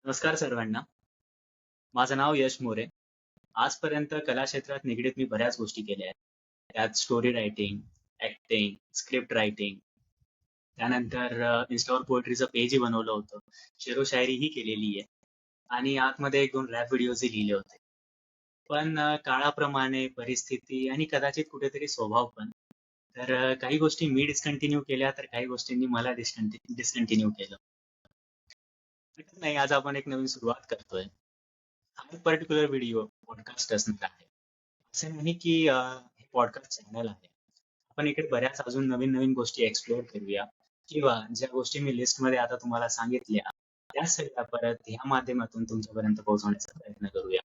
नमस्कार सर्वांना. माझं नाव यश मोरे. आजपर्यंत कला क्षेत्रात निगडीत मी बऱ्याच गोष्टी केल्या आहेत. त्यात story writing, acting, script writing, त्यानंतर Instaवर पोएट्रीचं पेजही बनवलं होतं. शेरो-शायरीही केलेली आहे आणि आतमध्ये 1-2 रॅप व्हिडिओजही लिहिले होते. पण काळाप्रमाणे परिस्थिती आणि कदाचित कुठेतरी स्वभाव पण, तर काही गोष्टी मी डिस्कंटिन्यू केल्या, तर काही गोष्टींनी मला डिस्कंटिन्यू केलं. हरकत नाही, आज आपण एक नवीन सुरुवात करतोय. हा एक पर्टिक्युलर व्हिडिओ पॉडकास्ट असणार आहे. असे नाही की हे पॉडकास्ट चॅनल आहे. आपण इकडे बऱ्याच अजून नवीन नवीन गोष्टी एक्सप्लोअर करूया किंवा ज्या गोष्टी मी लिस्टमध्ये आता तुम्हाला सांगितल्या त्या सगळ्या परत ह्या माध्यमातून तुमच्यापर्यंत पोहोचवण्याचा प्रयत्न करूया.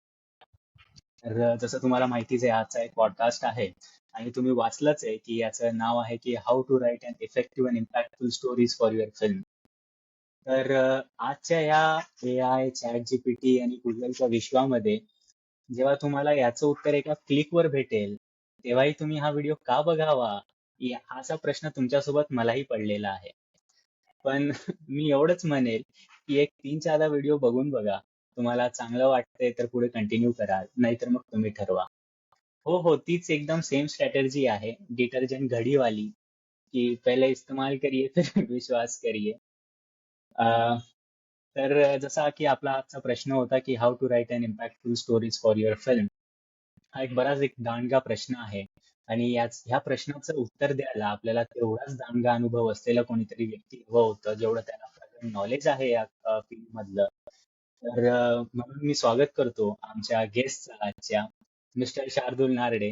तर जसं तुम्हाला माहितीच आहे, आजचा एक पॉडकास्ट आहे आणि तुम्ही वाचलंच आहे की याचं नाव आहे की how to write an effective and impactful stories for your film. तर आजच्या या AI, चॅट जीपीटी आणि गुगलच्या विश्वामध्ये जेव्हा तुम्हाला याचं उत्तर एका क्लिकवर भेटेल, तेव्हाही तुम्ही हा व्हिडिओ का बघावा? असा प्रश्न तुमच्यासोबत मलाही पडलेला आहे. पण मी एवढंच म्हणेल, की एक 3-4दा व्हिडिओ बघून बघा. तुम्हाला चांगलं वाटतंय तर पुढे कंटिन्यू करा, नाहीतर मग तुम्ही ठरवा. हो, हो, तीच एकदम सेम स्ट्रॅटेजी आहे डिटर्जंट घडीवाली, की पहिले इस्तेमाल करिये फिर विश्वास करिये. तर जसा की आपला आजचा प्रश्न होता की how to write an impactful stories for your film. हा एक दांडगा प्रश्न आहे आणि ह्या प्रश्नाचं उत्तर द्यायला आपल्याला तेवढाच दांडगा अनुभव असलेला कोणीतरी व्यक्ती हवं होतं, जेवढं त्याला नॉलेज आहे या फील्ड मधलं. तर म्हणून मी स्वागत करतो आमच्या गेस्टचा आजच्या, मिस्टर शार्दूल नारडे.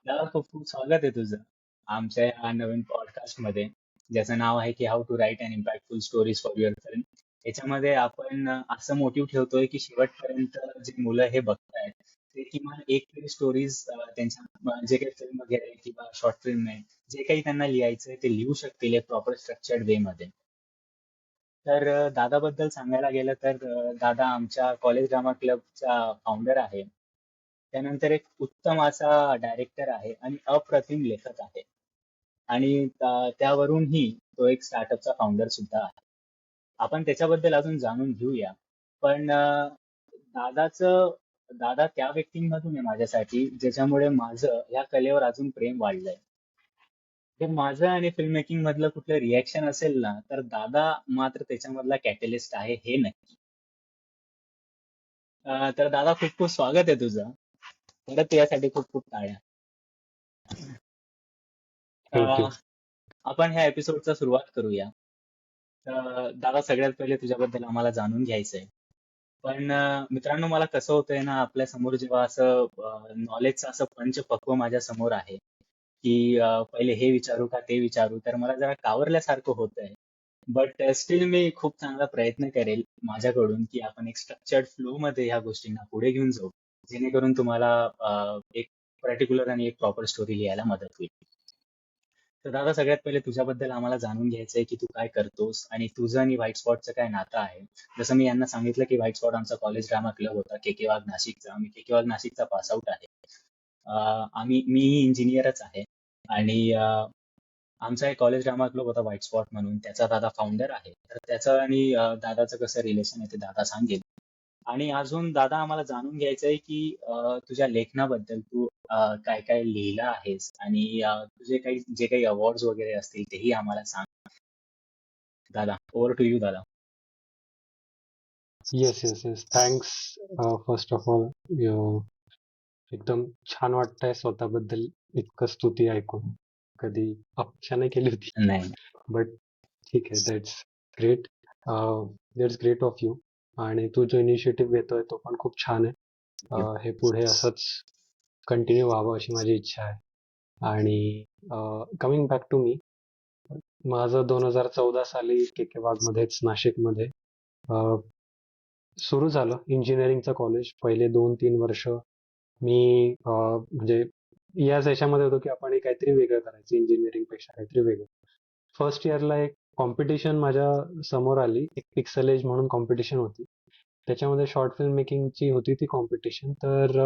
दादा, खूप खूप स्वागत आहे तुझं आमच्या या नवीन पॉडकास्ट मध्ये, ज्याचं नाव आहे की how to write and impactful stories for your film. याच्यामध्ये आपण असं मोटिव्ह ठेवतोय की शेवटपर्यंत जे मुलं हे बघतायत ते किमान एक तरी स्टोरीज त्यांच्या जे काही फिल्म वगैरे किंवा शॉर्ट फिल्म आहे, जे काही त्यांना लिहायचंय ते लिहू शकतील एक प्रॉपर स्ट्रक्चर्ड वे मध्ये. तर दादाबद्दल सांगायला गेलं तर दादा आमच्या कॉलेज ड्रामा क्लबचा फाउंडर आहे. त्यानंतर एक उत्तम असा डायरेक्टर आहे आणि अप्रतिम लेखक आहे. आणि त्यावरूनही तो एक स्टार्टअपचा फाउंडर सुद्धा आहे. आपण त्याच्याबद्दल अजून जाणून घेऊया. पण दादाचं दादा त्या व्यक्तींमधून आहे माझ्यासाठी, ज्याच्यामुळे माझं या कलेवर अजून प्रेम वाढलंय. ते माझं आणि फिल्म मेकिंग मधलं कुठलं रिएक्शन असेल ना, तर दादा मात्र त्याच्यामधला कॅटलिस्ट आहे हे नक्की. तर दादा, खूप खूप स्वागत आहे तुझं. परत यासाठी खूप खूप टाळ्या. Thank you. अं, आपण ह्या एपिसोडचा सुरुवात करूया. दादा, सगळ्यात पहिले तुझ्याबद्दल आम्हाला जाणून घ्यायचंय. पण मित्रांनो, मला कसं होतंय ना, आपल्या समोर जेव्हा असं नॉलेजचं असं पंचपक्व माझ्या समोर आहे की पहिले हे विचारू का ते विचारू, तर मला जरा कावरल्यासारखं होतंय. बट स्टील मी खूप चांगला प्रयत्न करेल माझ्याकडून की आपण एक स्ट्रक्चर्ड फ्लो मध्ये ह्या गोष्टींना पुढे घेऊन जाऊ, जेणेकरून तुम्हाला एक पर्टिक्युलर आणि एक प्रॉपर स्टोरी लिहायला मदत होईल. तर दादा, सगळ्यात पहिले तुझ्याबद्दल आम्हाला जाणून घ्यायचंय की तू काय करतोस आणि तुझं आणि व्हाईट स्पॉटचं काय नातं आहे. जसं मी यांना सांगितलं की व्हाईट स्पॉट आमचा कॉलेज ड्रामा क्लब होता के वाघ नाशिकचा. मी के वाघ नाशिकचा पासआउट आहे. मीही इंजिनियरच आहे आणि आमचा एक कॉलेज ड्रामा क्लब होता व्हाईट स्पॉट म्हणून, त्याचा दादा फाउंडर आहे. तर त्याचं आणि दादाचं कसं रिलेशन आहे ते दादा सांगेल. आणि अजून दादा, आम्हाला जाणून घ्यायचंय की तुझ्या लेखनाबद्दल तू काय काय लिहिलं आहेस आणि तुझे जे काही अवॉर्ड्स वगैरे असतील तेही आम्हाला सांग. दादा, ओव्हर टू यू दादा. Yes yes yes thanks. First of all एकदम छान वाटतंय स्वतःबद्दल इतकं स्तुती ऐकून. कधी अपेक्षा नाही केली होती, नाही. बट ठीक आहे. Great that's great of you. आणि तू जो इनिशिएटिव्ह घेतोय तो पण खूप छान आहे. हे पुढे असंच कंटिन्यू व्हावं अशी माझी इच्छा आहे. आणि कमिंग बॅक टू मी, माझं 2014 साली के वाघमध्येच नाशिकमध्ये सुरू झालं इंजिनिअरिंगचं कॉलेज. पहिले 2-3 वर्ष मी म्हणजे याच याच्यामध्ये होतो की आपण हे काहीतरी वेगळं करायचं, इंजिनिअरिंग पेक्षा काहीतरी वेगळं. फर्स्ट इयरला एक कॉम्पिटिशन माझ्या समोर आली, एक पिक्सल एज म्हणून कॉम्पिटिशन होती. त्याच्यामध्ये शॉर्ट फिल्म मेकिंगची होती ती कॉम्पिटिशन. तर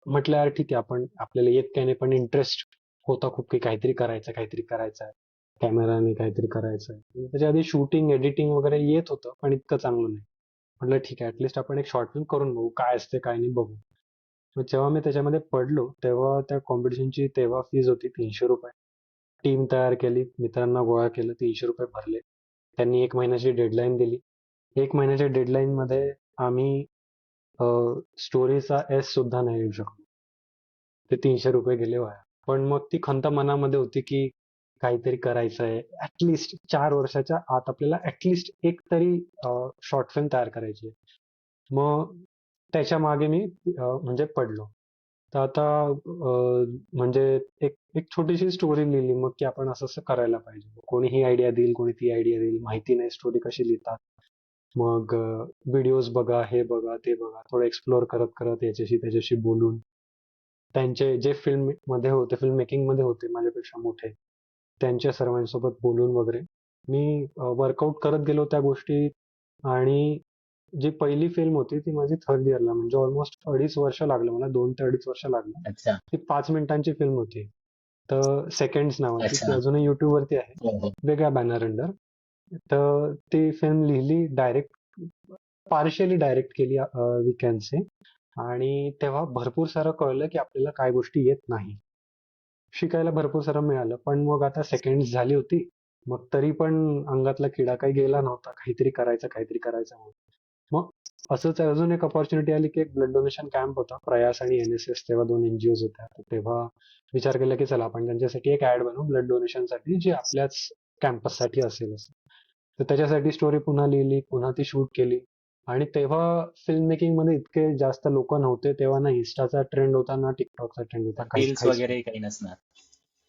म्हटलं यार ठीक आहे, आपण आपल्याला येत काही नाही पण इंटरेस्ट होता खूप की काहीतरी करायचं आहे. कॅमेराने काहीतरी करायचं आहे. त्याच्या आधी शूटिंग एडिटिंग वगैरे येत होतं पण इतकं चांगलं नाही. म्हटलं ठीक आहे ऍटलिस्ट आपण एक शॉर्ट फिल्म करून बघू काय असते काय नाही बघू. मग जेव्हा मी त्याच्यामध्ये पडलो तेव्हा त्या कॉम्पिटिशनची तेव्हा फीज होती 300 रुपये. टीम तयार केली, मित्रांना गोळा केलं, 300 रुपये भरले. त्यांनी 1 महिन्याची डेडलाईन दिली. 1 महिन्याच्या डेडलाईन मध्ये आम्ही स्टोरीचा एस सुद्धा नाही येऊ शकलो. ते 300 रुपये गेले वाया. पण मग ती खंत मनामध्ये होती की काहीतरी करायचं आहे. ऍटलिस्ट 4 वर्षाच्या आत आपल्याला ऍटलिस्ट एक तरी शॉर्ट फिल्म तयार करायची आहे. मग त्याच्या मागे मी म्हणजे पडलो. तर आता म्हणजे एक एक छोटीशी स्टोरी लिहिली मग की आपण असं असं करायला पाहिजे. कोणी ही आयडिया देईल, कोणी ती आयडिया देईल, माहिती नाही स्टोरी कशी लिहितात. मग व्हिडिओज बघा, हे बघा, ते बघा, थोडं एक्सप्लोअर करत करत याच्याशी त्याच्याशी बोलून त्यांचे जे फिल्म मध्ये होते, फिल्म मेकिंग मध्ये होते माझ्यापेक्षा मोठे, त्यांच्या सर्वांसोबत बोलून वगैरे मी वर्कआउट करत गेलो त्या गोष्टी. आणि जी पहिली फिल्म होती ती माझी थर्ड इयरला म्हणजे ऑलमोस्ट 2.5 वर्ष लागलं मला, 2 ते 2.5 वर्ष लागलं. अच्छा. ती 5 मिनिटांची फिल्म होती. तर सेकंड्स नावाची, ती अच्छा. अजूनही युट्यूब वरती आहे, हो, हो. वेगळ्या बॅनर अंडर. तर ती फिल्म लिहिली, डायरेक्ट पार्शियली डायरेक्ट केली वी कॅन से. आणि तेव्हा भरपूर सारं कळलं की आपल्याला काय गोष्टी येत नाही. शिकायला भरपूर सारं मिळालं पण मग आता सेकंड झाली होती. मग तरी पण अंगातला किडा काही गेला नव्हता, काहीतरी करायचं काहीतरी करायचं म्हणून. मग असंच अजून एक अपॉर्च्युनिटी आली की एक ब्लड डोनेशन कॅम्प होता, प्रयास आणि NSS तेव्हा दोन NGO होत्या. तर तेव्हा विचार केला की चला आपण त्यांच्यासाठी एक ऍड बनवू ब्लड डोनेशन साठी जी आपल्याच कॅम्पस साठी असेल असं. तर त्याच्यासाठी स्टोरी पुन्हा लिहिली, पुन्हा ती शूट केली. आणि तेव्हा फिल्म मेकिंग मध्ये इतके जास्त लोक नव्हते. तेव्हा ना इन्स्टाचा ट्रेंड होता ना टिकटॉकचा ट्रेंड होता, काहीच रील्स काहीच नाही. वगैरे काही नसणार.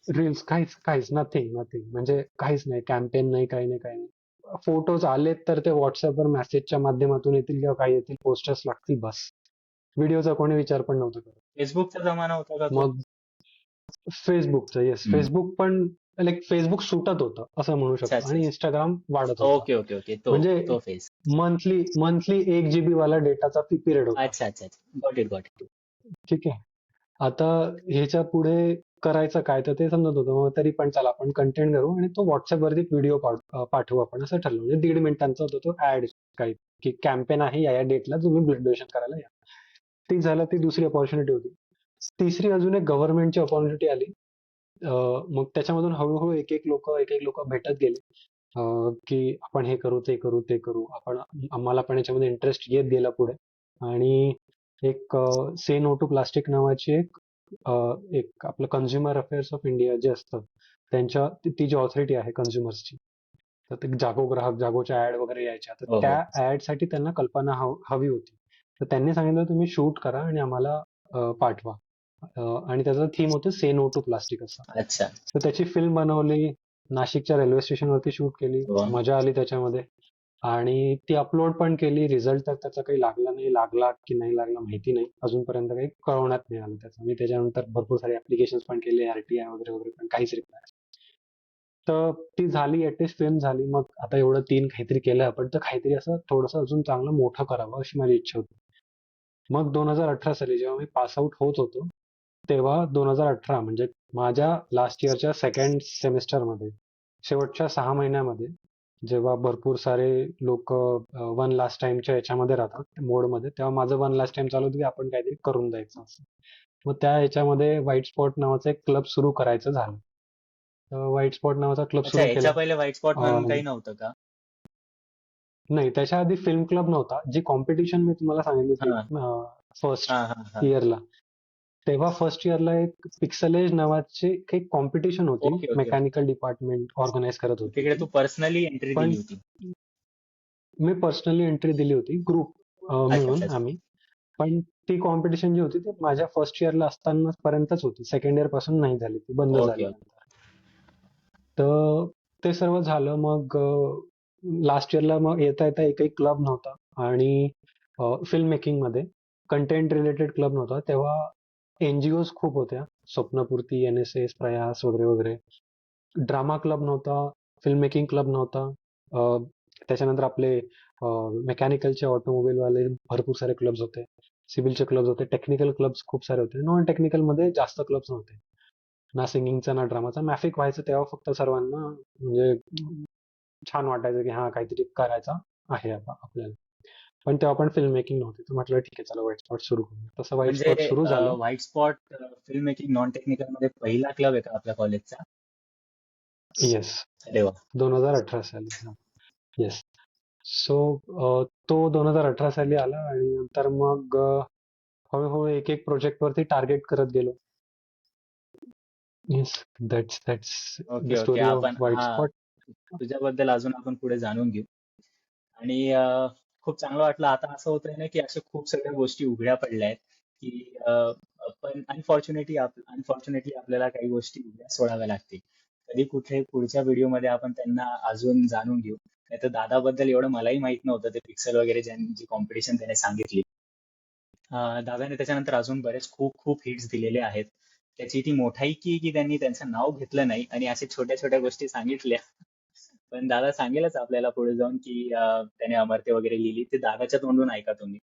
रील्स काहीच काहीच नथिंग नथिंग, म्हणजे काहीच नाही, कॅम्पेन नाही, काही नाही, काही नाही. फोटोज आलेत तर ते व्हॉट्सअपवर मेसेजच्या माध्यमातून येतील किंवा काही येतील, पोस्टर्स लागतील बस. व्हिडिओचा कोणी विचार पण नव्हता करत. फेसबुकचा जमाना होता का तो? मग फेसबुकचं, येस, हम्म. फेसबुक पण लाईक फेसबुक सुटत होतं असं म्हणू अच्छा, शकतो अच्छा, आणि अच्छा. इंस्टाग्राम वाढत होता. Okay, okay, okay. तो म्हणजे तो फेज. मंथली मंथली 1 GB वाला डेटाचा पिरियड होता. अच्छा, अच्छा, अच्छा. Got it, got it. ठीक आहे. आता ह्याच्या पुढे करायचं काय तर ते समजत होतं. मग तरी पण चला आपण कंटेंट करू आणि तो व्हॉट्सअप वरती व्हिडिओ पाठवू आपण असं ठरलं. म्हणजे 1.5 मिनिटांचा होता तो ऍड, काय की कॅम्पेन आहे या या डेटला तुम्ही ब्लड डोनेशन करायला या. ती झालं, ती दुसरी अपॉर्च्युनिटी होती. तिसरी अजून एक गव्हर्नमेंटची अपॉर्च्युनिटी आली. मग त्याच्यामधून हळूहळू एक एक लोक भेटत गेले. की आपण हे करू, ते करू, ते करू. आम्हाला पण याच्यामध्ये इंटरेस्ट येत गेला पुढे. आणि एक से नो टू प्लास्टिक नावाची एक आपलं कन्झ्युमर अफेअर्स ऑफ इंडिया जे असतं त्यांच्या ती जी ऑथॉरिटी आहे कन्झ्युमर्सची. तर ते जागो ग्राहक जागोच्या ऍड वगैरे यायच्या, तर हो, हो. त्या ऍड साठी त्यांना कल्पना हवी होती. तर त्यांनी सांगितलं तुम्ही शूट करा आणि आम्हाला पाठवा. आणि त्याचं थीम होतं से नो टू प्लास्टिक असं. अच्छा. तर त्याची फिल्म बनवली, नाशिकच्या रेल्वे स्टेशनवरती शूट केली, वा. मजा आली त्याच्यामध्ये. आणि ती अपलोड पण केली. रिझल्ट तर त्याचा काही लागला नाही, लागला की नाही लागला माहिती नाही, अजूनपर्यंत काही कळवण्यात नाही आलं त्याचं. मी त्याच्यानंतर भरपूर सारे ऍप्लिकेशन पण केले, RTI वगैरे वगैरे, पण काहीच रिप्लाय. तर ती झाली, ऍटलिस्ट फिल्म झाली. मग आता एवढं तीन काहीतरी केलं आपण, तर काहीतरी असं थोडंसं अजून चांगलं मोठं करावं अशी माझी इच्छा होती. मग 2018 साली जेव्हा मी पास आउट होत होतो, तेव्हा 2018 म्हणजे माझ्या लास्ट इयरच्या सेकंड सेमिस्टरमध्ये शेवटच्या 6 महिन्यामध्ये जेव्हा भरपूर सारे लोक वन लास्ट टाइमच्या याच्यामध्ये राहतात मोडमध्ये, तेव्हा माझं वन लास्ट टाइम चालू होतं की आपण काहीतरी करून द्यायचं असं. मग त्या ह्याच्यामध्ये व्हाईट स्पॉट नावाचा एक क्लब सुरू करायचं झालं. तर व्हाईट स्पॉट नावाचा क्लब अच्छा, सुरू केला. याच्या पहिले व्हाईट स्पॉट म्हणून अं, काही नव्हतं का? नाही, त्याच्या आधी फिल्म क्लब नव्हता. जी कॉम्पिटिशन मी तुम्हाला सांगितली हा, फर्स्ट हा, हा, हा. इयरला, तेव्हा फर्स्ट इयरला एक पिक्सलेज नावाची एक कॉम्पिटिशन होती, okay, okay, okay. Mechanical department organise करत होती तिकडे ती. तू पर्सनली एंट्री पण दिली होती? मी पर्सनली एंट्री दिली होती, ग्रुप अच्छा, मिळून अच्छा, अच्छा. आम्ही. पण ती कॉम्पिटिशन जी होती ती माझ्या फर्स्ट इयरला असताना पर्यंतच होती, सेकंड इयर पासून नाही झाली, ती बंद ओके, झाली ओके. नंतर. तर ते सर्व झालं. मग लास्ट इयरला मग येता येता एकही क्लब नव्हता. आणि फिल्म मेकिंग मध्ये कंटेंट रिलेटेड क्लब नव्हता. तेव्हा NGO खूप होत्या, स्वप्नपूर्ती, NSS, प्रयास वगैरे वगैरे. ड्रामा क्लब नव्हता, फिल्म मेकिंग क्लब नव्हता. त्याच्यानंतर आपले मेकॅनिकलचे ऑटोमोबाईल वाले भरपूर सारे क्लब्स होते, सिव्हिलचे क्लब्स होते, टेक्निकल क्लब्स खूप सारे होते, नॉन टेक्निकल मध्ये जास्त क्लब्स नव्हते. ना सिंगिंगचा ना ड्रामाचा. मॅफिक व्हायचं तेव्हा फक्त सर्वांना म्हणजे छान वाटायचं की हा काहीतरी करायचा आहे आपल्याला. पण तेव्हा पण फिल्म मेकिंग नव्हती, तर म्हटलं ठीक आहे चला व्हाईट स्पॉट सुरू करूया. तसं व्हाईट म्हणजे स्पॉट सुरू झालं. White spot film making non technical मध्ये पहिला क्लब आहे का आपल्या कॉलेजचा? येस, अरे वा. 2018 साली. येस. सो तो 2018 साली आला आणि नंतर मग हळूहळू एक एक प्रोजेक्ट वरती टार्गेट करत गेलो. Yes, that's the okay okay. Story of आपण व्हाईट हा, स्पॉट. तुझ्याबद्दल अजून आपण पुढे जाणून घेऊ. आणि खूप चांगलं वाटलं. आता असं होतंय ना की अशा खूप सगळ्या गोष्टी उघड्या पडल्या आहेत की पण अनफॉर्च्युनेटली आपल्याला काही गोष्टी उघड्या सोडाव्या लागतील. कधी कुठे पुढच्या व्हिडिओमध्ये आपण त्यांना अजून जाणून घेऊ. नाही तर दादाबद्दल एवढं मलाही माहित नव्हतं, ते पिक्सल वगैरे जी कॉम्पिटिशन त्याने सांगितली. दादाने त्याच्यानंतर अजून बरेच खूप खूप हिट्स दिलेले आहेत. त्याची ती मोठाई की त्यांनी त्यांचं नाव घेतलं नाही आणि अशा छोट्या छोट्या गोष्टी सांगितल्या. पण दादा सांगेलच आपल्याला पुढे जाऊन की त्याने अमर्त्य वगैरे लिहिली, ते दादाच्या तोंडून ऐका तुम्ही.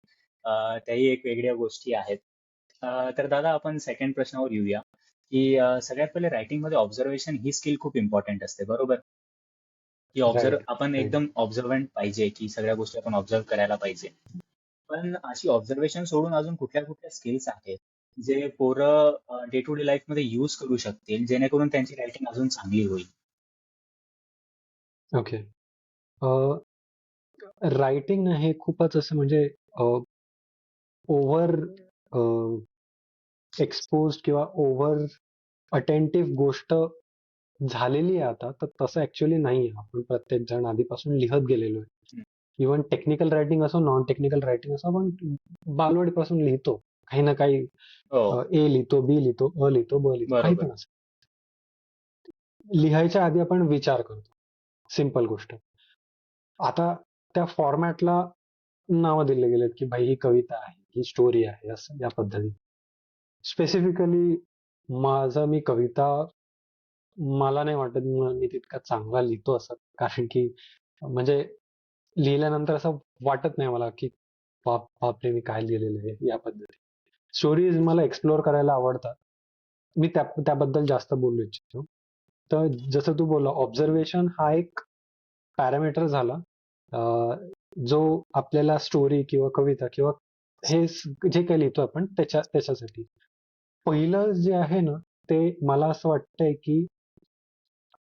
त्याही एक वेगळ्या गोष्टी आहेत. तर दादा आपण सेकंड प्रश्नावर येऊया की सगळ्यात पहिले रायटिंग मध्ये ऑब्झर्वेशन ही स्किल खूप इम्पॉर्टंट असते, बरोबर? की राईट, आपण राईट. एकदम ऑब्झर्वंट पाहिजे, की सगळ्या गोष्टी आपण ऑब्झर्व करायला पाहिजे. पण अशी ऑब्झर्वेशन सोडून अजून कुठल्या कुठल्या स्किल्स आहेत जे पोरं डे टू डे लाईफ मध्ये यूज करू शकतील, जेणेकरून त्यांची रायटिंग अजून चांगली होईल? ओके. रायटिंग हे खूपच असं म्हणजे ओव्हर एक्सपोज किंवा ओव्हर अटेंटिव्ह गोष्ट झालेली आहे आता, तर तसं ऍक्च्युअली नाही आहे. आपण प्रत्येक जण आधीपासून लिहत गेलेलो आहे. हम्म. इव्हन टेक्निकल रायटिंग असो, नॉन टेक्निकल रायटिंग असो, आपण बालवाडीपासून लिहितो काही ना काही. हो. ए लिहितो, बी लिहितो, अ लिहितो, ब लिहितो, काही बरोबर. पण असं. लिहायच्या आधी आपण विचार करतो. सिंपल गोष्ट. आता त्या फॉर्मॅटला नावं दिले गेलेत की भाई ही कविता आहे, ही स्टोरी आहे, असं या पद्धतीने. स्पेसिफिकली माझं मी कविता, मला नाही वाटत मी तितका चांगला लिहितो असं. कारण की म्हणजे लिहिल्यानंतर असं वाटत नाही मला की बापरे मी काय लिहिलेलं आहे या पद्धती. स्टोरीज मला एक्सप्लोअर करायला आवडतात. मी त्याबद्दल जास्त बोलू इच्छितो. तर जसं तू बोलला, ऑब्झर्वेशन हा एक पॅरामीटर झाला जो आपल्याला स्टोरी किंवा कविता किंवा जे काही लिहितो आपण त्याच्यासाठी. पहिलं जे आहे ना, ते मला असं वाटतंय की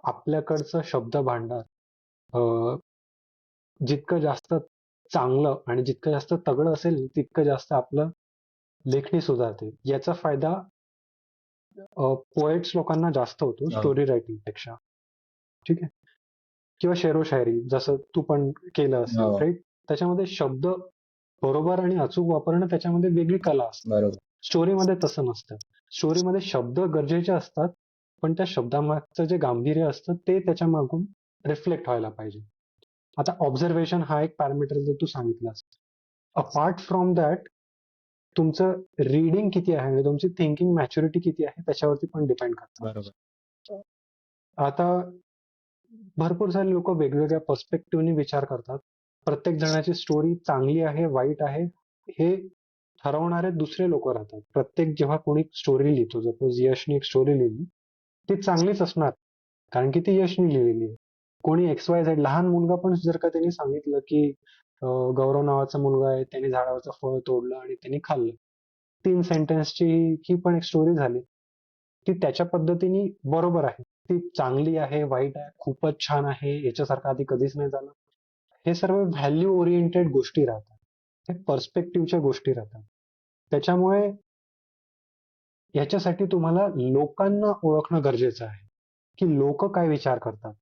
आपल्याकडचं शब्द भांडार जितकं जास्त चांगलं आणि जितकं जास्त तगडं असेल, तितकं जास्त आपलं लेखणी सुधारते. याचा फायदा पोएट्स लोकांना जास्त होतो हो. स्टोरी रायटिंग पेक्षा. ठीक आहे. किंवा शेरो शायरी जसं तू पण केलं असेल, हो. राईट? त्याच्यामध्ये शब्द बरोबर आणि अचूक वापरणं, त्याच्यामध्ये वेगळी कला असते. बरोबर. स्टोरीमध्ये तसं नसतं. स्टोरीमध्ये शब्द गरजेचे असतात, पण त्या शब्दामागचं जे गांभीर्य असतं ते त्याच्या मागून रिफ्लेक्ट व्हायला पाहिजे. आता ऑब्झर्वेशन हा एक पॅरामीटर जर तू सांगितलास, अपार्ट फ्रॉम दॅट तुमचं रीडिंग किती आहे आणि तुमची थिंकिंग मॅच्युरिटी किती आहे त्याच्यावरती पण डिपेंड करतं. बरोबर. आता भरपूर सारे लोक वेगवेगळ्या पर्स्पेक्टिव्हने विचार करतात. प्रत्येक जणाची स्टोरी चांगली आहे, वाईट आहे, हे ठरवणारे दुसरे लोक राहतात. प्रत्येक जेव्हा कोणी स्टोरी लिहितो, सपोज यशने एक स्टोरी लिहिली, ती चांगलीच असणार कारण की ती यशने लिहिलेली आहे. कोणी एक्स वाय झेड लहान मुलगा पण जर का त्यांनी सांगितलं की गौरव नावाचा मुलगा आहे, त्याने झाडावरचं फळ तोडलं आणि त्यांनी खाल्लं, 3 सेंटेन्सची ही पण एक स्टोरी झाली. ती त्याच्या पद्धतीने बरोबर आहे, ती चांगली आहे, वाईट आहे, खूपच छान आहे, याच्यासारखं आधी कधीच नाही झालं. हे सर्व व्हॅल्यू ओरिएंटेड गोष्टी राहतात. हे पर्स्पेक्टिव्हच्या गोष्टी राहतात. त्याच्यामुळे याच्यासाठी तुम्हाला लोकांना ओळखणं गरजेचं आहे की लोक काय विचार करतात.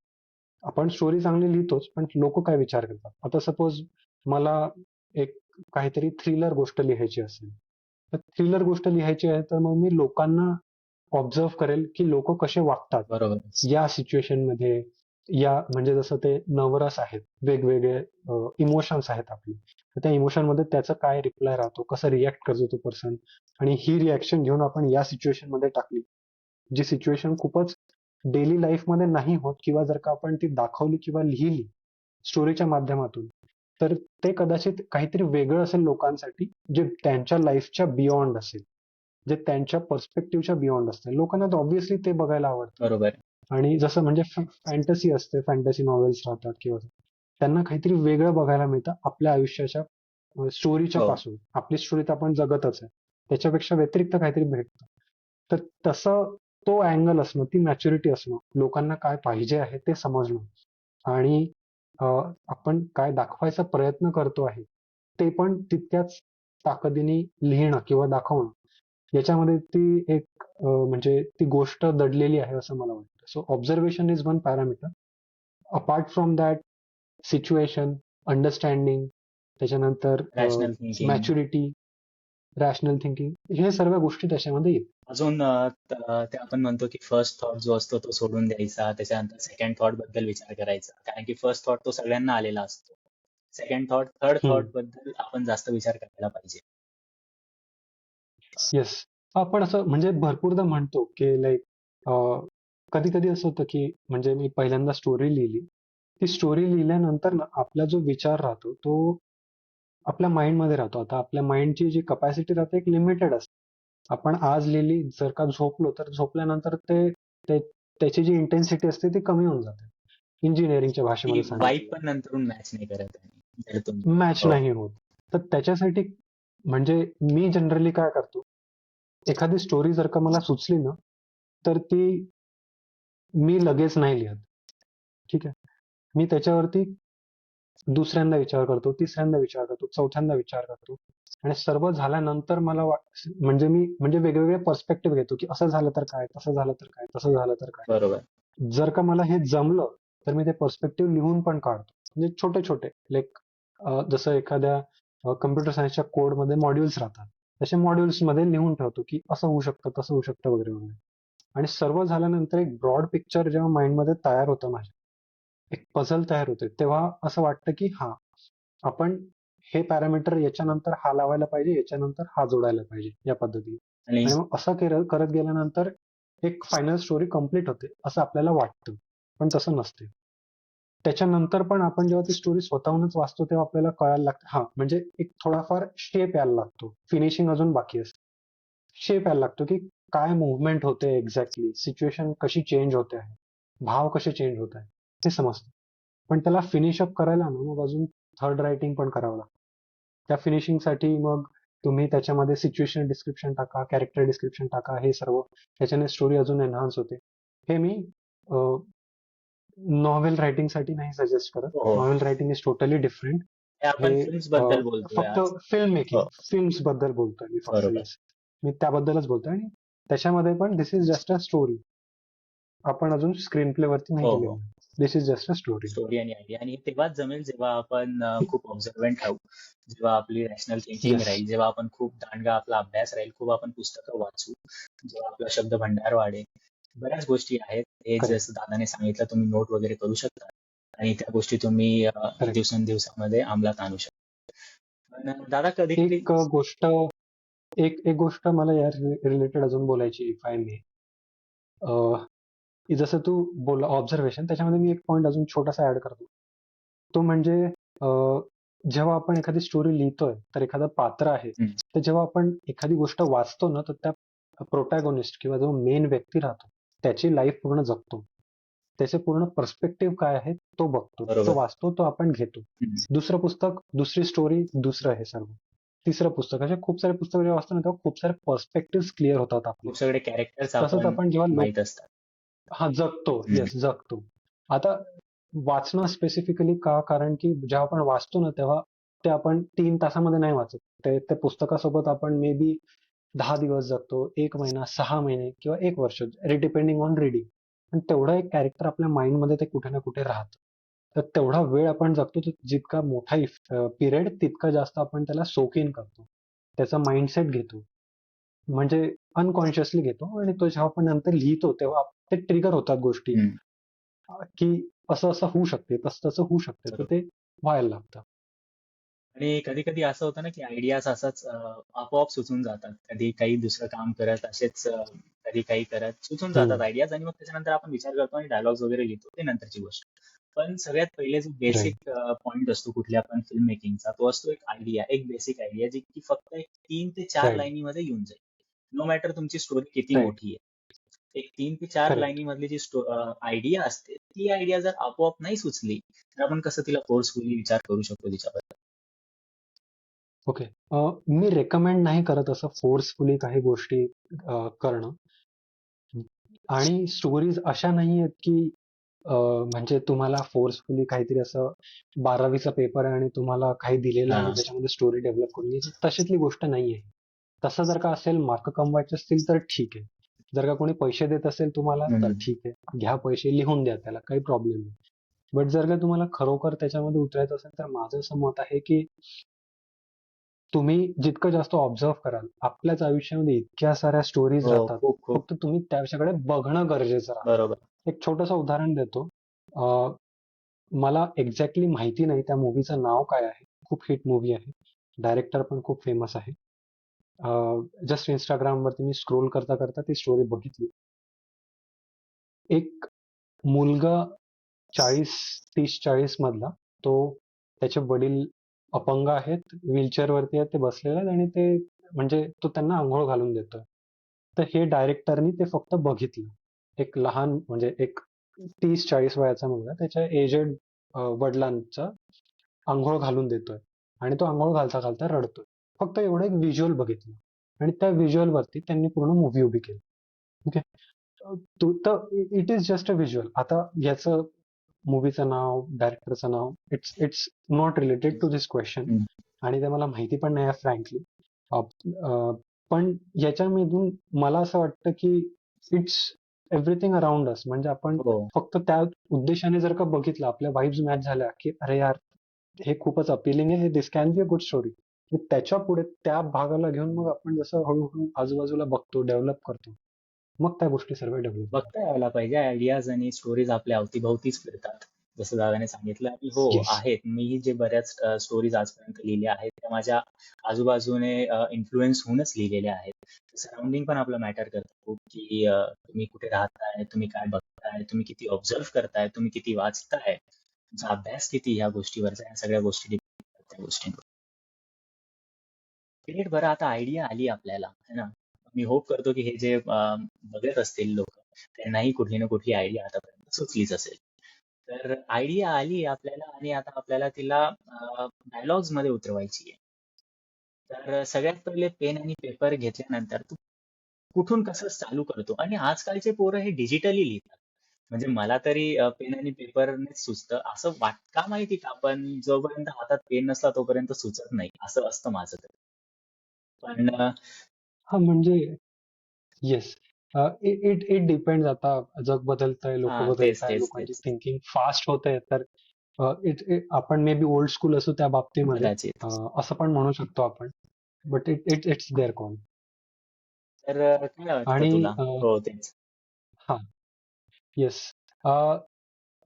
आपण स्टोरी चांगली लिहितोच, पण लोक काय विचार करतात. आता सपोज मला एक काहीतरी थ्रिलर गोष्ट लिहायची असेल, तर थ्रिलर गोष्ट लिहायची आहे, तर मग मी लोकांना ऑब्झर्व करेल की लोक कसे वागतात बरोबर. या सिच्युएशन मध्ये. या म्हणजे जसं ते नवरस आहेत, वेगवेगळे इमोशन्स आहेत आपले, तर त्या इमोशन मध्ये त्याचा काय रिप्लाय राहतो, कसं रिॲक्ट करतो तो पर्सन, आणि ही रिॲक्शन घेऊन आपण या सिच्युएशन मध्ये टाकली, जी सिच्युएशन खूपच डेली लाईफ मध्ये नाही होत, किंवा जर का आपण ती दाखवली किंवा लिहिली स्टोरीच्या माध्यमातून, तर ते कदाचित काहीतरी वेगळं असेल लोकांसाठी, जे त्यांच्या लाईफच्या बियॉन्ड असेल. जे त्यांच्या पर्स्पेक्टिव्हच्या बियॉन्ड असते. लोकांना तर ऑब्व्हियसली ते बघायला आवडतं. बरोबर. आणि जसं म्हणजे फॅन्टसी असते, फॅन्टसी नॉवेल्स राहतात किंवा त्यांना काहीतरी वेगळं बघायला मिळतं आपल्या आयुष्याच्या स्टोरीच्या हो. पासून. आपली स्टोरी तर आपण जगतच आहे. त्याच्यापेक्षा व्यतिरिक्त काहीतरी भेटतं. तर तसं तो अँगल असणं, ती मॅच्युरिटी असणं, लोकांना काय पाहिजे आहे ते समजणं आणि आपण काय दाखवायचा प्रयत्न करतो आहे, ते पण तितक्याच ताकदीने लिहिणं किंवा दाखवणं याच्यामध्ये ती एक म्हणजे ती गोष्ट दडलेली आहे असं मला वाटतं. So observation is one parameter. Apart from that situation, understanding, त्याच्यानंतर rational thinking. Maturity, rational thinking, हे सर्व गोष्टी त्याच्यामध्ये येतात. अजून ते आपण म्हणतो की फर्स्ट थॉट जो असतो तो सोडून द्यायचा, त्याच्यानंतर सेकंड थॉट बद्दल विचार करायचा, कारण की फर्स्ट थॉट तो सगळ्यांना आलेला असतो. सेकंड थॉट, थर्ड हम्म. थॉट बद्दल आपण जास्त विचार करायला पाहिजे. येस. आपण असं म्हणजे भरपूरदा म्हणतो की लाईक कधी कधी असं होतं की म्हणजे मी पहिल्यांदा स्टोरी लिहिली. ती स्टोरी लिहिल्यानंतर ना आपला जो विचार राहतो तो आपल्या माइंडमध्ये राहतो. आता आपल्या माइंडची जी कपॅसिटी राहते एक लिमिटेड असते. आपण आज लिहिली, जर का झोपलो तर झोपल्यानंतर ते त्याची जी इंटेन्सिटी असते ती कमी होऊन जाते. इंजिनिअरिंगच्या ती भाषेमध्ये वाईब सांगायचं पण नंतरून मॅच नाही करत आहे जर तुम्ही. मॅच हो. नाही होत. तर त्याच्यासाठी म्हणजे मी जनरली काय करतो, एखादी स्टोरी जर का मला सुचली ना, तर ती मी लगेच नाही लिहत. ठीक आहे. मी त्याच्यावरती दुसऱ्यांदा विचार करतो, तिसऱ्यांदा विचार करतो, चौथ्यांदा विचार करतो आणि सर्व झाल्यानंतर मला म्हणजे मी म्हणजे वेगवेगळे पर्स्पेक्टिव्ह घेतो, की असं झालं तर काय, तसं झालं तर काय, तसं झालं तर काय. बरोबर. जर का मला हे जमलं, तर मी ते पर्स्पेक्टिव्ह लिहून पण काढतो. म्हणजे छोटे-छोटे लाइक जसं एखाद्या कम्प्युटर सायन्सच्या कोडमध्ये मॉड्यूल्स राहतात. तसे मॉड्यूल्समध्ये लिहून ठेवतो, की असं होऊ शकतं, तसं होऊ शकतं वगैरे, वगैरे. आणि सर्व झाल्यानंतर एक ब्रॉड पिक्चर जेव्हा माइंडमध्ये तयार होतं माझ्या, एक पझल तयार होते, तेव्हा असं वाटतं, की हां, आपण हे पॅरामीटर याच्यानंतर हा लावायला पाहिजे, याच्यानंतर हा जोडायला पाहिजे, या पद्धतीने. आणि आणि मग असं करत गेल्यानंतर एक फायनल स्टोरी कंप्लीट होते, असं आपल्याला वाटतं. पण तसं नसते. त्याच्यानंतर पण आपण जेव्हा ती स्टोरी स्वतःहूनच वाचतो, तेव्हा आपल्याला कळायला लागतं, हां, म्हणजे एक थोडाफार शेप यायला लागतो. फिनिशिंग अजून बाकी असते. शेप यायला लागतो, की काय मूव्हमेंट होते एक्झॅक्टली, सिच्युएशन कशी चेंज होते आहे, भाव कसे चेंज होत आहे, हे समजतं. पण त्याला फिनिश अप करायला ना मग अजून थर्ड रायटिंग पण करावं लागतं. त्या फिनिशिंगसाठी मग तुम्ही त्याच्यामध्ये सिच्युएशन डिस्क्रिप्शन टाका, कॅरेक्टर डिस्क्रिप्शन टाका, हे सर्व. त्याच्याने स्टोरी अजून एन्हान्स होते. हे मी नॉव्हेल रायटिंगसाठी नाही सजेस्ट करत. हो, हो. Novel writing is totally different. हे हे आपण फिल्म्स बद्दल बोलतोय फक्त आज. फिल्म मेकिंग, हो. फिल्म्स बद्दल बोलतोय मी फक्त. बरोबर. येस, मी त्याबद्दलच बोलतोय आणि त्याच्यामध्ये पण this is just a story. आपण अजून स्क्रीन प्ले वरती नाही हो, गेलेलो. हो. This is just a story. Story आणि आयडिया, आणि तेव्हाच जमेल जेव्हा आपण खूप ऑब्झर्वंट राहू, जेव्हा आपली रॅशनल थिंकिंग येस, राहील, जेव्हा आपण खूप दांडगा आपला अभ्यास राहील, खूप आपण पुस्तकं वाचू, जेव्हा आपला शब्द भंडार वाढेल. बऱ्याच गोष्टी आहेत, हे करेक्ट, जसं दादाने सांगितलं, तुम्ही नोट वगैरे करू शकता आणि त्या गोष्टी तुम्ही करेक्ट. दिवसांदिवसामध्ये अंमलात आणू शकता. पण दादा कधी कधी. एक गोष्ट एक एक गोष्ट मला या रिलेटेड अजून बोलायची, इफ आय मे. जसं तू बोलला ऑब्झर्वेशन, त्याच्यामध्ये मी एक पॉइंट अजून छोटासा ऍड करतो. तो म्हणजे जेव्हा आपण एखादी स्टोरी लिहितोय, तर एखादं पात्र आहे, तर जेव्हा आपण एखादी गोष्ट वाचतो ना, तर त्या प्रोटॅगोनिस्ट किंवा जो मेन व्यक्ती राहतो, त्याची लाईफ पूर्ण जगतो. त्याचे पूर्ण पर्स्पेक्टिव्ह काय आहे तो बघतो, तो बरोबर. वाचतो, तो आपण घेतो. दुसरं पुस्तक, दुसरी स्टोरी, दुसरं हे सर्व. तिसरं पुस्तक, असे खूप सारे पुस्तक जेव्हा वाचतो ना, तेव्हा खूप सारे पर्स्पेक्टिव्ह क्लिअर होतात आपले. खूप सगळे कॅरेक्टर्स तसंच आपण आपण जेव्हा माहित असतात. हा जगतो, येस, जगतो. आता वाचणं स्पेसिफिकली का, कारण की जेव्हा आपण वाचतो ना, तेव्हा ते आपण 3 तासामध्ये नाही वाचत. त्या पुस्तकासोबत आपण मे बी 10 दिवस जगतो, 1 महिना, 6 महिने किंवा 1 वर्ष, डिपेंडिंग ऑन रिडिंग. पण तेवढं एक कॅरेक्टर आपल्या माइंडमध्ये ते कुठे ना कुठे राहतं. तर तेवढा वेळ आपण जगतो, तर जितका मोठा पिरियड, तितका जास्त आपण त्याला सोक इन करतो, त्याचा माइंडसेट घेतो, म्हणजे अनकॉन्शियसली घेतो. आणि तो जेव्हा आपण नंतर लिहितो, तेव्हा ते ट्रिगर होतात गोष्टी, हम्म. की असं असं होऊ शकते, तसं तसं होऊ शकते, तर बरोबर. ते व्हायला लागतं. आणि कधी कधी असं होतं ना की आयडियाज असंच आपोआप सुचून जातात, कधी काही दुसरं काम करत असेच, कधी काही करत सुचून जातात हम्म. आयडियाज, आणि मग त्याच्यानंतर आपण विचार करतो आणि डायलॉग्स वगैरे लिहितो, ते नंतरची गोष्ट. पण सगळ्यात पहिले जो राईट. बेसिक पॉइंट असतो कुठल्या पण फिल्म मेकिंगचा, तो असतो एक आयडिया, एक बेसिक आयडिया, जी की फक्त एक 3 ते 4 राईट. लाईनीमध्ये येऊन जाईल. नो मॅटर तुमची स्टोरी किती राईट. मोठी आहे. एक 3 ते 4 करेक्ट. लाईनीमधली जी आयडिया असते, ती आयडिया जर आपोआप नाही सुचली, तर आपण कसं तिला फोर्सफुली विचार करू शकतो तिच्याबद्दल. ओके. मी रेकमेंड नाही करत असं फोर्सफुली काही गोष्टी करणं. आणि स्टोरीज अशा नाही आहेत की म्हणजे तुम्हाला फोर्सफुली काहीतरी असं 12वीचा पेपर आहे आणि तुम्हाला काही दिलेलं आहे आणि हां. त्याच्यामध्ये स्टोरी डेव्हलप करून घ्यायची, तशातली गोष्ट नाही आहे. तसं जर का असेल, मार्क कमवायचे असतील तर ठीक आहे. जर का कोणी पैसे देत असेल तुम्हाला तर हं. ठीक आहे, घ्या पैसे, लिहून द्या, त्याला काही प्रॉब्लेम नाही. बट जर का तुम्हाला खरोखर त्याच्यामध्ये उतरायचं असेल तर माझं असं मत आहे की तुम्ही जितकं जास्त ऑब्झर्व कराल, आपल्याच आयुष्यामध्ये इतक्या साऱ्या स्टोरीज हो, राहतात. खूप खूप. फक्त तुम्ही त्याच्याकडे बघणं गरजेचं राहतं. बरोबर. एक छोटंसं उदाहरण देतो. अ, मला एक्झॅक्टली माहिती नाही त्या मूव्हीचं नाव काय आहे. खूप हिट मूव्ही आहे. डायरेक्टर पण खूप फेमस आहे. जस्ट Instagramवरती मी स्क्रोल करता करता ती स्टोरी बघितली. एक मुलगा 30-40 मधला, तो, त्याचे वडील अपंग आहेत, व्हीलचेअर वरती आहेत, ते बसलेले आहेत आणि ते, म्हणजे तो त्यांना आंघोळ घालून देतोय. तर हे डायरेक्टरनी ते फक्त बघितलं. एक लहान, म्हणजे एक 30-40 वयाचा मुलगा त्याच्या एजेड वडिलांचा अंघोळ घालून देतोय आणि तो अंघोळ घालता घालता रडतोय. फक्त एवढं एक व्हिज्युअल बघितलं आणि त्या व्हिज्युअल वरती त्यांनी पूर्ण मूव्ही उभी केली. ओके. तर it is just a visual. आता याचं मूवीचं नाव, डायरेक्टरचं नाव, it's it's not related to this question हं. आणि ते मला माहिती पण नाही आहे फ्रँकली. पण याच्यामधून मला असं वाटतं की इट्स एव्हरीथिंग अराउंड अस. म्हणजे आपण हो. फक्त त्या उद्देशाने जर का बघितलं, आपल्या वाईब्स मॅच झाल्या की अरे यार, हे खूपच अपिलिंग आहे, हे this can be a good story. त्याच्या पुढे त्या भागाला घेऊन मग आपण जसं हळूहळू आजूबाजूला बघतो, डेव्हलप करतो, मग त्या गोष्टी सर्व डेव्हलप होतात. बघता यायला पाहिजे. आयडियाज आणि स्टोरीज आपल्या अवतीभवतीच फिरतात. जसं दादाने सांगितलं की हो येस. आहेत. मीही जे बऱ्याच स्टोरीज आजपर्यंत लिहिल्या आहेत, त्या माझ्या आजूबाजूने इन्फ्लुएन्स होऊनच लिहिलेल्या आहेत. सराउंडिंग पण आपलं मॅटर करतं खूप, की तुम्ही कुठे राहताय, तुम्ही काय बघताय, तुम्ही किती ऑब्झर्व्ह करताय, तुम्ही किती वाचताय, तुमचा अभ्यास किती ह्या गोष्टीवरचा, या सगळ्या गोष्टी depend करतात त्या गोष्टींवर. ग्रेट. बरं, आता आयडिया आली आपल्याला, है ना? मी होप करतो की हे जे बघत असतील लोक, त्यांनाही कुठली ना कुठली आयडिया आतापर्यंत सुचलीच असेल. तर आयडिया आली आपल्याला आणि आता आपल्याला तिला डायलॉग्स मध्ये उतरवायची आहे. तर सगळ्यात पहिले पेन आणि पेपर घेतल्यानंतर तू कुठून कसं चालू करतो? आणि आजकालचे पोरं हे डिजिटली लिहितात. म्हणजे मला तरी पेन आणि पेपरनेच सुचतं. असं का माहिती का? पण जोपर्यंत हातात पेन नसला तोपर्यंत सुचत नाही. असं असतं माझं तरी. पण हा, म्हणजे येस. It it depends. आता जग बदलतंय, लोक हां, तेच, बदलताय, तेच, लोकांची तेच. थिंकिंग फास्ट होते. तर आपण मे बी ओल्ड स्कूल असू त्या बाबतीमध्ये, कदाचित. असं पण म्हणू शकतो आपण. But it's their call. तर काय वाटतं आणि तुला? हो, तेच. हा, येस.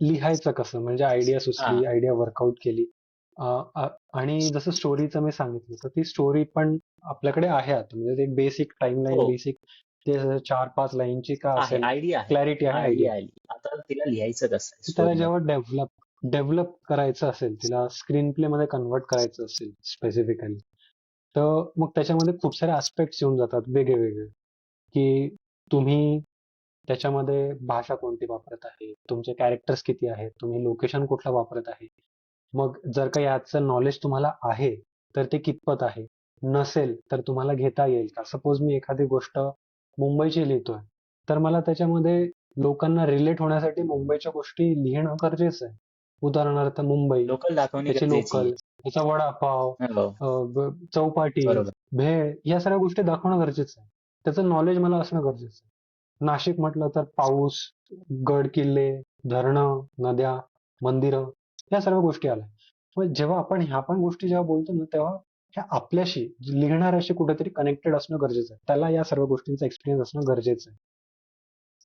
लिहायचं कसं, म्हणजे आयडिया हां. सुचली, आयडिया वर्कआउट केली. अ, अ, आणि जसं स्टोरीचं मी सांगितलं, तर ती स्टोरी पण आपल्याकडे आहे आता. म्हणजे एक बेसिक टाइमलाईन, हो, बेसिक ते 4-5 लाईनची का आहे. असेल, आयडिया आहे. क्लॅरिटी आहे, आयडिया आयडिया आहे. आली. आता तिला लिहायचं कसं आहे त्याला स्टोरीमध्ये? जेव्हा डेव्हलप करायचं असेल, तिला स्क्रीन प्ले मध्ये कन्वर्ट करायचं असेल स्पेसिफिकली, तर मग त्याच्यामध्ये खूप सारे आस्पेक्ट्स येऊन जातात वेगळे वेगळे. की तुम्ही त्याच्यामध्ये भाषा कोणती वापरत आहे, तुमचे कॅरेक्टर्स किती आहेत, तुम्ही लोकेशन कुठलं वापरत आहे. मग जर का याचं नॉलेज तुम्हाला आहे तर ते कितपत आहे, नसेल तर तुम्हाला घेता येईल का. सपोज मी एखादी गोष्ट मुंबईची लिहितोय, तर मला त्याच्यामध्ये लोकांना रिलेट होण्यासाठी मुंबईच्या गोष्टी लिहिणं गरजेचं आहे. उदाहरणार्थ मुंबई, लोकल दाखवणे त्याचे गरजेची लोकल, आहे. त्याचा वडापाव, हो, चौपाटी, बरोबर. भेळ, या सगळ्या गोष्टी दाखवणं गरजेचं आहे. त्याचं नॉलेज मला असणं गरजेचं आहे. नाशिक म्हटलं तर पाऊस, गड किल्ले, धरणं, नद्या, मंदिरं, या सर्व गोष्टी आल्या. मग जेव्हा आपण ह्या पण गोष्टी जेव्हा बोलतो ना, तेव्हा ह्या आपल्याशी, लिहिणाऱ्याशी कुठेतरी कनेक्टेड असणं गरजेचं आहे. त्याला या सर्व गोष्टींचा एक्सपिरियन्स असणं गरजेचं आहे.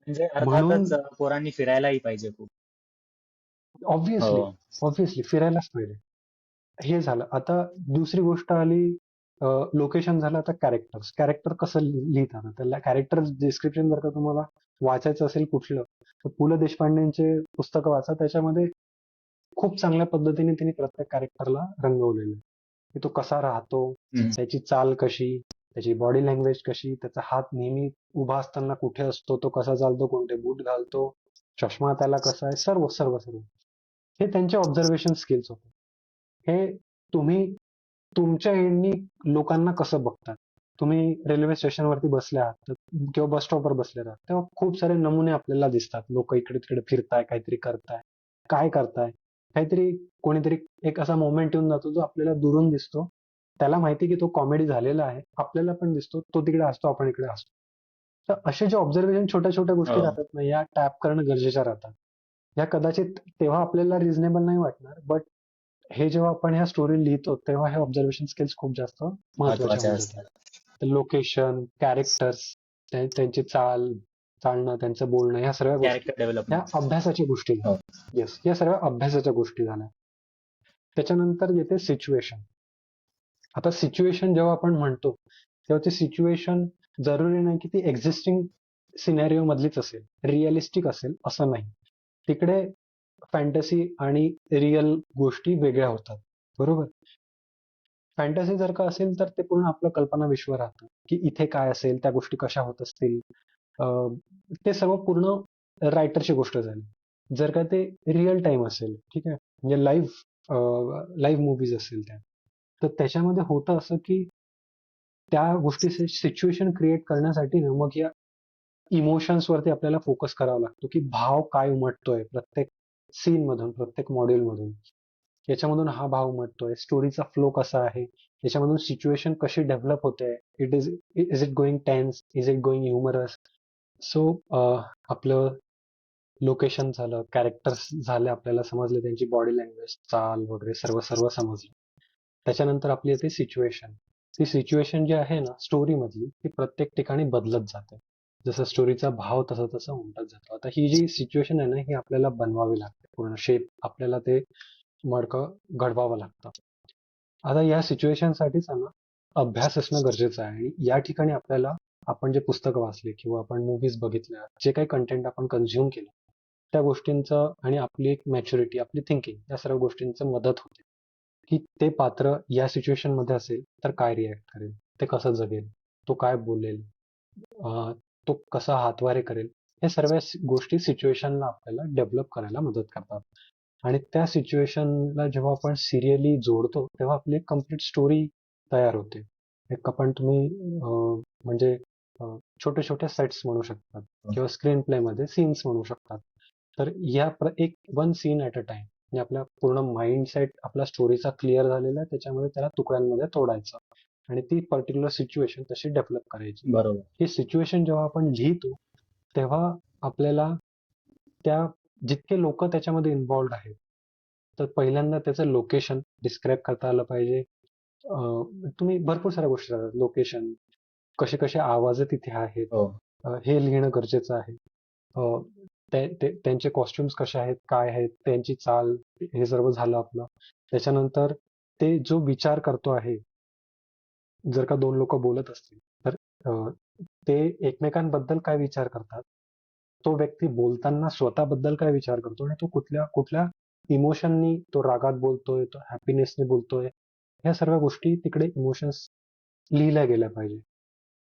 म्हणजे म्हणून अर्थातच पोरांनी फिरायलाही पाहिजे खूप. ऑब्व्हियसली हो. ऑब्व्हियसली फिरायलाच पाहिजे. हे झालं. आता दुसरी गोष्ट आली, लोकेशन झालं. आता कॅरेक्टर कसं लिहितात, त्याला कॅरेक्टर डिस्क्रिप्शन जर का तुम्हाला वाचायचं असेल कुठलं, तर पु ल देशपांडेंचे पुस्तकं वाचा. त्याच्यामध्ये खूप चांगल्या पद्धतीने त्यांनी प्रत्येक कॅरेक्टरला रंगवलेलं आहे, की तो कसा राहतो, हं. त्याची चाल कशी, त्याची बॉडी लँग्वेज कशी, त्याचा हात नेहमी उभा असताना कुठे असतो, तो कसा चालतो, कोणते बूट घालतो, चष्मा त्याला कसा आहे, सर्व सर्व सर्व हे त्यांचे ऑब्झर्वेशन स्किल्स होते. हे तुम्ही तुमच्या एंडनी लोकांना कसं बघतात. तुम्ही रेल्वे स्टेशनवरती बसले आहात किंवा बस स्टॉपवर बसले आहात तेव्हा खूप सारे नमुने आपल्याला दिसतात. लोक इकडे तिकडे फिरताय, काहीतरी करताय, काय करताय, काहीतरी कोणीतरी एक असा मोमेंट येऊन जातो जो आपल्याला दुरून दिसतो. त्याला माहिती की तो कॉमेडी झालेला आहे, आपल्याला पण दिसतो, तो तिकडे हसतो, आपण इकडे हसतो. तर असे जे ऑब्झर्वेशन छोट्या छोट्या गोष्टी हो. राहतात ना, या टॅप करणं गरजेच्या राहतात. या कदाचित तेव्हा आपल्याला रिझनेबल नाही वाटणार, बट हे जेव्हा आपण ह्या स्टोरी लिहितो तेव्हा हे ऑब्झर्वेशन स्किल्स खूप जास्त महत्वाचे महत्वाच्या होऊन जातात. असतात. लोकेशन, कॅरेक्टर्स, त्यांची चालणं, त्यांचं बोलणं, ह्या सगळ्या गोष्टी कॅरेक्टर ह्या डेव्हलपमेंट. अभ्यासाच्या गोष्टी हो. झाल्या. येस, या सगळ्या अभ्यासाच्या गोष्टी झाल्या. त्याच्यानंतर येते सिच्युएशन. आता सिच्युएशन जेव्हा आपण म्हणतो तेव्हा ती सिच्युएशन जरुरी नाही की ती एक्झिस्टिंग सिनेरिओ मधलीच असेल, रिअलिस्टिक असेल असं नाही. तिकडे फॅन्टसी आणि रिअल गोष्टी वेगळ्या होतात. बरोबर. फॅन्टसी जर का असेल तर ते पूर्ण आपलं कल्पना विश्व राहतं की इथे काय असेल, त्या गोष्टी कशा होत असतील. अं, ते सर्व पूर्ण रायटरची गोष्ट झाली. जर का ते रिअल टाइम असेल, ठीक आहे, म्हणजे लाईव्ह मूवीज असेल त्या, तर त्याच्यामध्ये होतं असं की त्या गोष्टीचे सिच्युएशन क्रिएट करण्यासाठी ना मग या इमोशन्स वरती आपल्याला फोकस करावा लागतो की भाव काय उमटतोय प्रत्येक सीन मधून, प्रत्येक मॉड्यूल मधून. याच्यामधून हा भाव उमटतोय, स्टोरीचा फ्लो कसा आहे, याच्यामधून सिच्युएशन कशी डेव्हलप होते, is it going tense, is it going humorous. So आपलं लोकेशन झालं, कॅरेक्टर्स झाले, आपल्याला समजले, त्यांची बॉडी लँग्वेज, चाल वगैरे सर्व सर्व समजलं. त्याच्यानंतर आपली येते सिच्युएशन. ती सिच्युएशन जी आहे ना स्टोरी मधली, ती प्रत्येक ठिकाणी बदलत जाते. जसं स्टोरीचा भाव तसा तसा उमटत जातो. आता ही जी सिच्युएशन आहे ना, ही आपल्याला बनवावी लागते, पूर्ण शेप आपल्याला ते मडकं घडवावं लागतं. आता या सिच्युएशन साठीच आहे ना अभ्यास असणं गरजेचं आहे. आणि या ठिकाणी आपल्याला, आपण जे पुस्तकं वाचले किंवा आपण मूव्हीज बघितल्या, जे काही कंटेंट आपण कन्झ्युम केलं, त्या गोष्टींचं आणि आपली एक मॅच्युरिटी, आपली थिंकिंग, या सर्व गोष्टींचं मदत होते की ते पात्र या सिच्युएशन मध्ये असेल तर काय रिॲक्ट करेल, ते कसं जगेल, तो काय बोलेल, तो कसा हातवारे करेल. हे सर्व गोष्टी सिच्युएशनला आपल्याला डेव्हलप करायला मदत करतात. आणि त्या सिच्युएशनला जेव्हा आपण सिरियली जोडतो तेव्हा आपली एक कम्प्लीट स्टोरी तयार होते. एक आपण तुम्ही म्हणजे छोटे छोटे सेट्स म्हणू शकतात किंवा स्क्रीन प्ले मध्ये सीन्स म्हणू शकतात. तर एक one scene at a time, म्हणजे आपल्या पूर्ण माइंडसेट आपला स्टोरीचा क्लिअर झालेला आहे, त्याच्यामध्ये त्याला तुकड्यांमध्ये तोडायचं आणि ती पर्टिक्युलर सिच्युएशन तशी डेव्हलप करायची. बरोबर. ही सिच्युएशन जेव्हा आपण लिहितो तेव्हा आपल्याला त्या जितके लोक त्याच्यामध्ये इन्व्हॉल्ड आहेत, तर पहिल्यांदा त्याचं लोकेशन डिस्क्राईब करता आलं पाहिजे. तुम्ही भरपूर साऱ्या गोष्टी राहतात, लोकेशन, कसे कसे आवाज तिथे आहेत, हो. हे लिहिणं गरजेचं आहे. अ, त्यांचे कॉस्ट्युम्स कसे आहेत, काय आहेत, त्यांची चाल, हे सर्व झालं आपलं. त्याच्यानंतर ते जो विचार करतो आहे, जर का दोन लोक बोलत असतील तर ते एकमेकांबद्दल काय विचार करतात, तो व्यक्ती बोलताना स्वतःबद्दल काय विचार करतो आणि तो कुठल्या कुठल्या इमोशननी तो रागात बोलतोय, तो हॅपीनेसने बोलतोय, ह्या सर्व गोष्टी तिकडे इमोशन्स लिहिल्या गेल्या पाहिजे.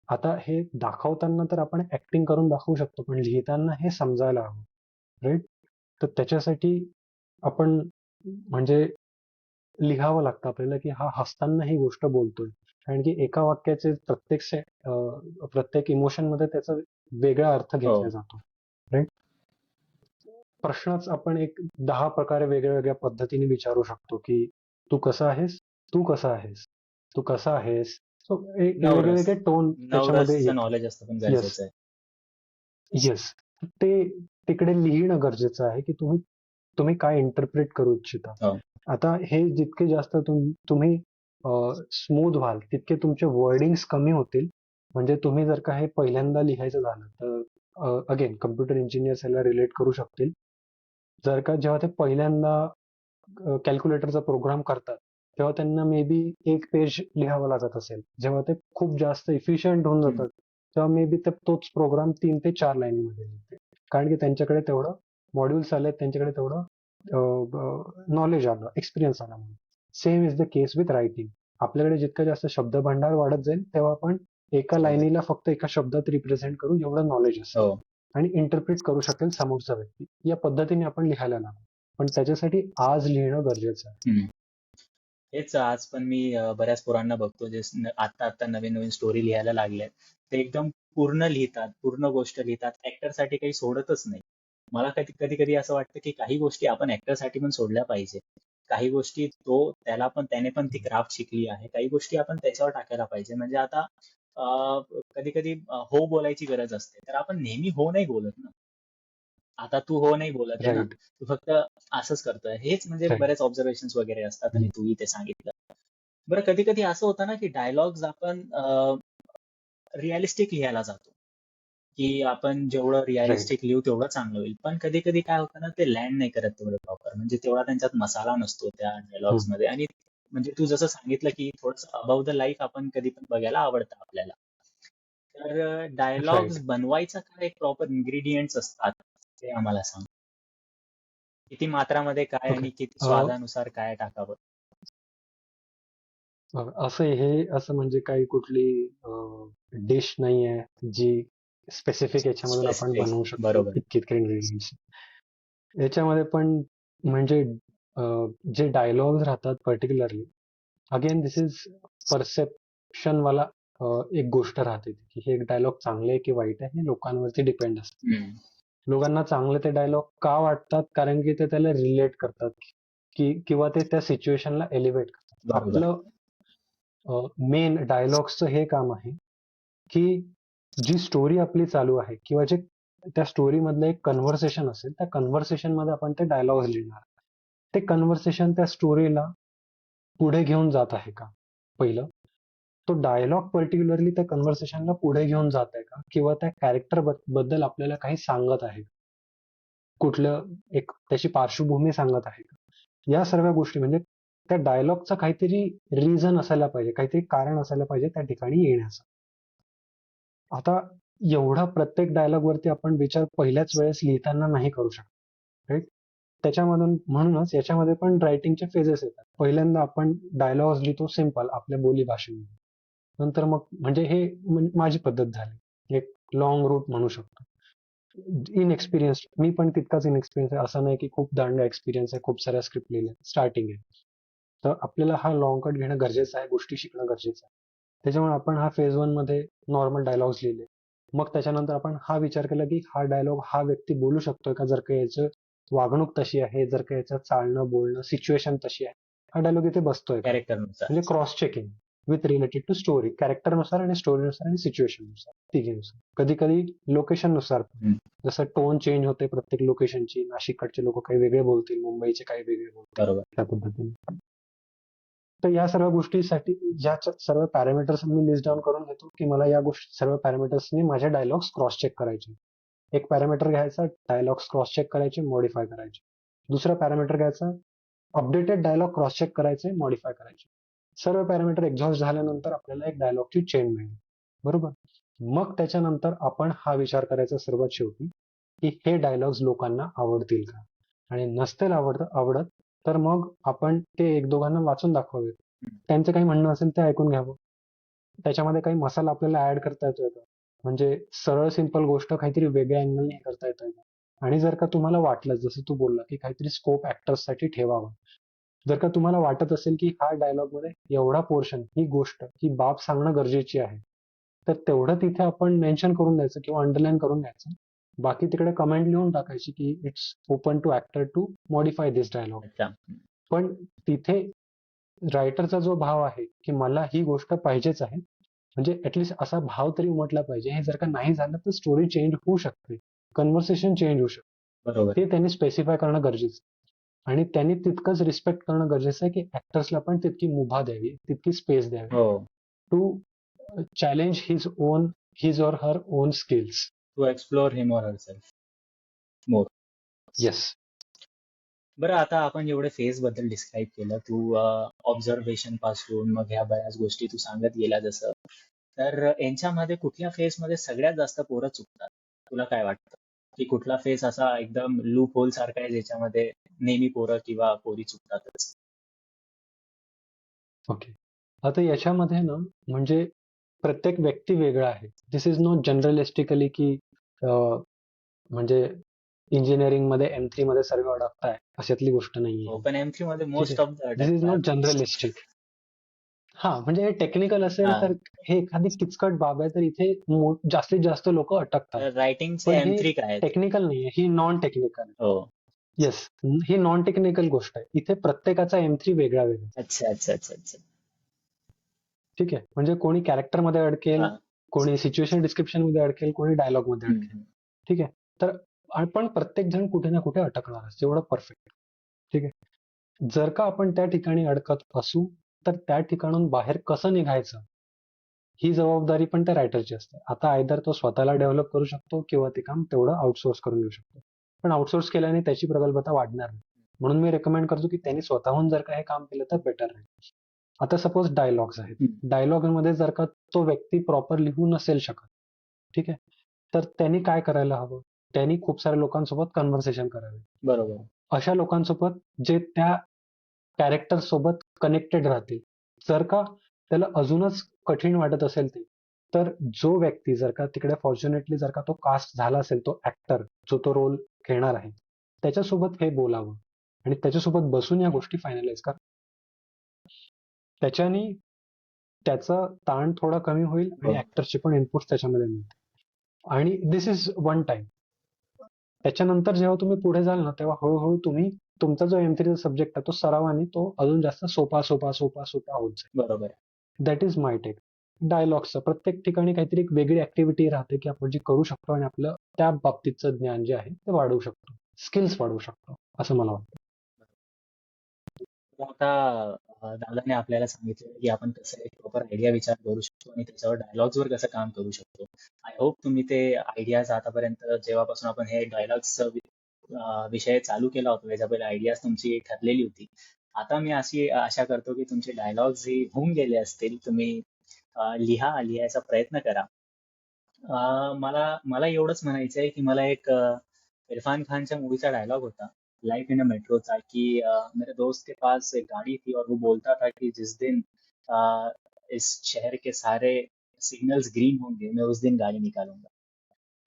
आता हे दाखवताना तर आपण ऍक्टिंग करून दाखवू शकतो, पण लिहिताना हे समजायला हवं, राईट. तर त्याच्यासाठी आपण म्हणजे लिहावं लागतं आपल्याला की हा हसताना ही गोष्ट बोलतोय. कारण की एका वाक्याचे प्रत्येक इमोशन मध्ये त्याचा वेगळा अर्थ हो. घेतला जातो, राईट. प्रश्नच आपण एक 10 प्रकारे वेगळ्या वेगळ्या पद्धतीने विचारू शकतो की तू कसा आहेस, तू कसा आहेस, तू कसा आहेस. सो वेगळे नवरस. वेगळे टोन त्याच्यामध्ये नवरसचं येतात. नॉलेज असतं पण येस, गरजेचं आहे. येस. ते तिकडे लिहिणं गरजेचं आहे की तुम्ही तुम्ही काय इंटरप्रेट करू इच्छिता. हो. आता हे जितके जास्त तुम्ही स्मूथ व्हाल तितके तुमचे वर्डिंग्स कमी होतील. म्हणजे तुम्ही जर का हे पहिल्यांदा लिहायचं झालं तर अगेन कम्प्युटर इंजिनियर्स याला रिलेट करू शकतील. जर का जेव्हा ते पहिल्यांदा कॅल्क्युलेटरचा प्रोग्राम करतात तेव्हा त्यांना मे बी एक पेज लिहावं लागत असेल. जेव्हा ते खूप जास्त इफिशियंट होऊन हम्म. जातात तेव्हा मे बी तोच प्रोग्राम 3 ते 4 लाईनीमध्ये लिहिते. कारण की त्यांच्याकडे तेवढं मॉड्यूल्स आले, त्यांच्याकडे तेवढं नॉलेज आलं, एक्सपिरियन्स आला म्हणून. Same is the case with writing. आपल्याकडे जितकं जास्त शब्द भांडार वाढत जाईल तेव्हा आपण एका लाईनीला फक्त एका शब्दात रिप्रेझेंट करू एवढं नॉलेज असेल हो. आणि इंटरप्रिट करू शकेल समोरचा व्यक्ती. या पद्धतीने आपण लिहायला लागू. पण त्याच्यासाठी आज लिहिणं गरजेचं आहे. हम्म. हेच आज पण मी बऱ्याच पोरांना बघतो जे आता आता नवीन नवीन स्टोरी लिहायला लागले, ते एकदम पूर्ण लिहितात, पूर्ण गोष्ट लिहितात, ऍक्टर साठी काही सोडतच नाही. मला कधी कधी कधी असं वाटतं की काही गोष्टी आपण ऍक्टर साठी पण सोडल्या पाहिजे. काही गोष्टी त्याने पण ती क्राफ्ट शिकली आहे, काही गोष्टी आपण त्याच्यावर टाकायला पाहिजे. म्हणजे आता कधी कधी हो बोलायची गरज असते, तर आपण नेहमी हो नाही बोलत ना. आता तू हो नाही बोलत आहे ना, राईट, तू फक्त असंच करतोय. हेच म्हणजे राईट. बरेच ऑब्झर्वेशन वगैरे असतात आणि तूही ते सांगितलं. बरं, कधी कधी असं होतं ना की डायलॉग्स आपण रिअलिस्टिक लिहायला जातो, की आपण जेवढं राईट. रिअलिस्टिक लिहू तेवढं चांगलं होईल. पण कधी कधी काय होतं ना, ते लँड नाही करत तेवढं प्रॉपर. म्हणजे तेवढा त्यांच्यात मसाला नसतो त्या डायलॉग्स मध्ये. आणि म्हणजे तू जसं सांगितलं की थोडस अबाव द लाईफ आपण कधी पण बघायला आवडतं आपल्याला. तर डायलॉग्स राईट. बनवायचा काय एक प्रॉपर इन्ग्रेडियंट्स असतात, ते आम्हाला सांग. किती मात्रामध्ये काय ओके. आणि किती स्वादानुसार काय टाकावं? असं हे असं म्हणजे काही कुठली डिश नाही आहे जी स्पेसिफिक याच्यामधून आपण स्पेसिफिक. बनवू शकतो बरोबर. इतके इतके इन्ग्रेडियंट्स. याच्यामध्ये पण म्हणजे जे डायलॉग्स राहतात particularly, again this is perception वाला एक गोष्ट राहते की हे डायलॉग चांगले आहे की वाईट आहे हे लोकांवरती डिपेंड असतं. हम्म. लोकांना चांगले ते डायलॉग का वाटतात? कारण की ते त्याला रिलेट करतात की किंवा ते त्या सिच्युएशनला एलिव्हेट करतात. बरोबर. आपलं मेन डायलॉग्सचं हे काम आहे की जी स्टोरी आपली चालू आहे किंवा जे त्या स्टोरी मधलं एक कन्व्हर्सेशन असेल, त्या कन्व्हर्सेशन मध्ये आपण ते डायलॉग्स लिहिणार. ते कन्व्हर्सेशन त्या स्टोरीला पुढे घेऊन जात आहे का? पहिलं, तो डायलॉग पर्टिक्युलरली त्या कन्व्हर्सेशनला पुढे घेऊन जात आहे का? किंवा त्या कॅरेक्टर बद्दल आपल्याला काही सांगत आहे का? कुठलं एक त्याची पार्श्वभूमी सांगत आहे का? या सर्व गोष्टी म्हणजे त्या डायलॉगचा काहीतरी रिझन असायला पाहिजे, काहीतरी कारण असायला पाहिजे त्या ठिकाणी येण्याचं. आता एवढा प्रत्येक डायलॉग वरती आपण विचार पहिल्याच वेळेस लिहिताना नाही करू शकत. राईट? त्याच्यामधून म्हणूनच याच्यामध्ये पण रायटिंगचे फेजेस येतात. पहिल्यांदा आपण डायलॉग्स लिहितो सिंपल आपल्या बोली भाषेमध्ये. नंतर मग म्हणजे हे माझी पद्धत झाली. एक लॉंग रूट म्हणू शकतो. इनएक्सपिरियन्स मी पण तितकाच इनएक्सपिरियन्स आहे. असं नाही की खूप दांडगा एक्सपिरियन्स आहे, खूप साऱ्या स्क्रिप्ट लिहिल्या, स्टार्टिंग आहे. तर आपल्याला हा लॉंग कट घेणं गरजेचं आहे, गोष्टी शिकणं गरजेचं आहे. त्याच्यामुळे आपण हा फेज वन मध्ये नॉर्मल डायलॉग्स लिहिले. मग त्याच्यानंतर आपण हा विचार केला की हा डायलॉग हा व्यक्ती बोलू शकतोय का, जर का याचं वागणूक तशी आहे, जर का याचं चालणं बोलणं सिच्युएशन तशी आहे, हा डायलॉग इथे बसतोय का? कॅरेक्टरनुसार. म्हणजे cross checking with related to story, कॅरेक्टरनुसार आणि स्टोरीनुसार आणि सिच्युएशननुसार, तिघीनुसार. कधी कधी लोकेशननुसार पण. हम्म. जसं टोन चेंज होते प्रत्येक लोकेशनची. नाशिककडचे लोक काही वेगळे बोलतील, मुंबईचे काही वेगळे बोलतील, बरोबर. त्या पद्धतीने. तर या सर्व गोष्टीसाठी ज्या सर्व पॅरामीटर्स मी लिस्ट डाऊन करून घेतो की मला या गोष्टी सर्व पॅरामीटर्सनी माझे डायलॉग्स क्रॉस चेक करायचे. एक पॅरामीटर घ्यायचा, डायलॉग्स क्रॉस चेक करायचे, मॉडिफाय करायचे. दुसरा पॅरामीटर घ्यायचा, अपडेटेड डायलॉग क्रॉस चेक करायचे, मॉडिफाय करायचे. सर्व पॅरामीटर एक्झॉस्ट झाल्यानंतर आपल्याला एक डायलॉगची चेन मिळेल. बरोबर? मग त्याच्यानंतर आपण हा विचार करायचा सर्वात शेवटी की हे डायलॉग्स लोकांना आवडतील का? आणि नसतील आवडत तर मग आपण ते एक दोघांना वाचून दाखवावेत. त्यांचं काही म्हणणं असेल ते ऐकून घ्यावं. त्याच्यामध्ये काही मसाला आपल्याला ऍड करता येतोय का? म्हणजे सरळ सिंपल गोष्ट काहीतरी वेगळ्या अँगलने करता येतोय का? आणि जर का तुम्हाला वाटलं, जसं तू बोलला की काहीतरी स्कोप ऍक्टर्ससाठी ठेवावा. जर का तुम्हाला वाटत असेल की हा डायलॉग मध्ये एवढा पोर्शन, ही गोष्ट, ही बाब सांगणं गरजेची आहे, तर तेवढं तिथे आपण मेन्शन करून द्यायचं किंवा अंडरलाईन करून द्यायचं. बाकी तिकडे कमेंट लिहून टाकायची की it's open to actor to modify this dialogue. अच्छा. पण तिथे रायटरचा जो भाव आहे की मला ही गोष्ट पाहिजेच आहे, म्हणजे ऍटलीस्ट असा भाव तरी उमटला पाहिजे. हे जर का नाही झालं तर स्टोरी चेंज होऊ शकते, कन्व्हर्सेशन चेंज होऊ शकते. बरोबर. ते त्यांनी स्पेसिफाय करणं गरजेचं आहे. आणि त्यांनी तितकंच रिस्पेक्ट करणं गरजेचं आहे की ऍक्टर्सला पण तितकी मुभा द्यावी, तितकी स्पेस द्यावी हो. To challenge his or her own skills. To explore him or herself more. Yes. बरं, आता आपण एवढे फेज बद्दल डिस्क्राईब केलं, तू ऑब्झर्वेशन पासून मग ह्या बऱ्याच गोष्टी तू सांगत गेला जसं, तर यांच्यामध्ये कुठल्या फेज मध्ये सगळ्यात जास्त पोरं चुकतात? तुला काय वाटतं की कुठला फेज असा एकदम लूप होल सारखा आहे ज्याच्यामध्ये नेहमी पोरं किंवा पोरी चुकतातच? ओके. आता याच्यामध्ये ना म्हणजे प्रत्येक व्यक्ती वेगळा आहे. दिस इज नॉट जनरलिस्टिकली की म्हणजे इंजिनिअरिंग मध्ये M3 मध्ये सर्व अडकताय अशातली गोष्ट नाहीये हो, ही. पण M3 मध्ये ठीक मोस्ट आहे. Of the this is not attack. Generalistic. हा म्हणजे हे टेक्निकल असेल हा, तर हे एखादी किचकट बाब आहे तर इथे जास्तीत जास्त लोक अटकतात. तर रायटिंगचे पण हे M3 काय आहेत? टेक्निकल नाहीये, ही नॉन टेक्निकल. हो. येस, ही नॉन टेक्निकल गोष्ट आहे. इथे प्रत्येकाचा M3 वेगळा वेगळा. अच्छा अच्छा अच्छा अच्छा. ठीक आहे. म्हणजे कोणी कॅरेक्टर मध्ये अडकेल, हा. कोणी सिच्युएशन डिस्क्रिप्शन मध्ये अडकेल, कोणी डायलॉग मध्ये हम्म, अडकेल. हम्म. ठीक आहे. तर आपण प्रत्येक जण कुठे ना कुठे अटकणार एवढं परफेक्ट. ठीक आहे. जर का आपण त्या ठिकाणी अडकत असू तर त्या ठिकाणून बाहेर कसं निघायचं ही जबाबदारी पण त्या रायटरची असते. आता आयदर तो स्वतःला डेव्हलप करू शकतो किंवा ते काम तेवढं आउटसोर्स करून घेऊ शकतो. पण आउटसोर्स केल्याने त्याची प्रगल्भता वाढणार नाही. म्हणून मी रेकमेंड करतो की त्यांनी स्वतःहून जर का हे काम केलं तर बेटर राहील. आता सपोज डायलॉग्स आहेत. हम्म. डायलॉग मध्ये जर का तो व्यक्ती प्रॉपर लिहू नसेल शकत, ठीक आहे, तर त्यांनी काय करायला हवं? त्यांनी खूप साऱ्या लोकांसोबत कन्व्हर्सेशन करावे. बरोबर. अशा लोकांसोबत जे त्या कॅरेक्टर सोबत कनेक्टेड राहतील. जर का त्याला अजूनच कठीण वाटत असेल ते, तर जो व्यक्ती जर का तिकडे फॉर्च्युनेटली जर का तो कास्ट झाला असेल, तो ऍक्टर जो तो रोल खेळणार आहे, त्याच्यासोबत हे बोलावं आणि त्याच्यासोबत बसून या गोष्टी फायनलाइज करा. त्याच्याने त्याचा ताण थोडा कमी होईल आणि हो. ऍक्टरचे पण इनपुट त्याच्यामध्ये मिळतील. आणि दिस इज वन टाइम. त्याच्यानंतर जेव्हा तुम्ही पुढे जाल ना तेव्हा हळूहळू तुम्ही तुमचा जो M3 सब्जेक्ट आहे तो सरावाने तो अजून जास्त सोपा सोपा सोपा सोपा होत जाईल. बरोबर. That is my take. डायलॉगचं प्रत्येक ठिकाणी काहीतरी एक वेगळी ऍक्टिव्हिटी राहते की आपण जी करू शकतो आणि आपलं त्या बाबतीतचं ज्ञान जे आहे ते वाढवू शकतो, स्किल्स वाढवू शकतो असं मला वाटतं. तर आता दादाने आपल्याला सांगितलं की आपण कसं एक प्रॉपर आयडिया विचार करू शकतो आणि त्याच्यावर डायलॉग्स वर कसं काम करू शकतो. आय होप तुम्ही ते आयडियाज आतापर्यंत जेव्हापासून आपण हे डायलॉग्स विषय चालू केला होता त्याच्या पहिले आयडियाज तुमची ठरलेली होती. आता मी अशी आशा करतो की तुमचे डायलॉग्स हे होऊन गेले असतील. तुम्ही लिहायचा प्रयत्न करा. मला मला एवढंच म्हणायचं आहे की मला एक इरफान खानच्या मूवीचा डायलॉग होता लाइफ इन अ मेट्रोचा की मेरे दोस्त के पास एक गाड़ी थी और वो बोलता था कि जिस दिन अ, इस शहर के सारे सिग्नल्स ग्रीन होंगे मैं उस दिन गाड़ी निकालूंगा.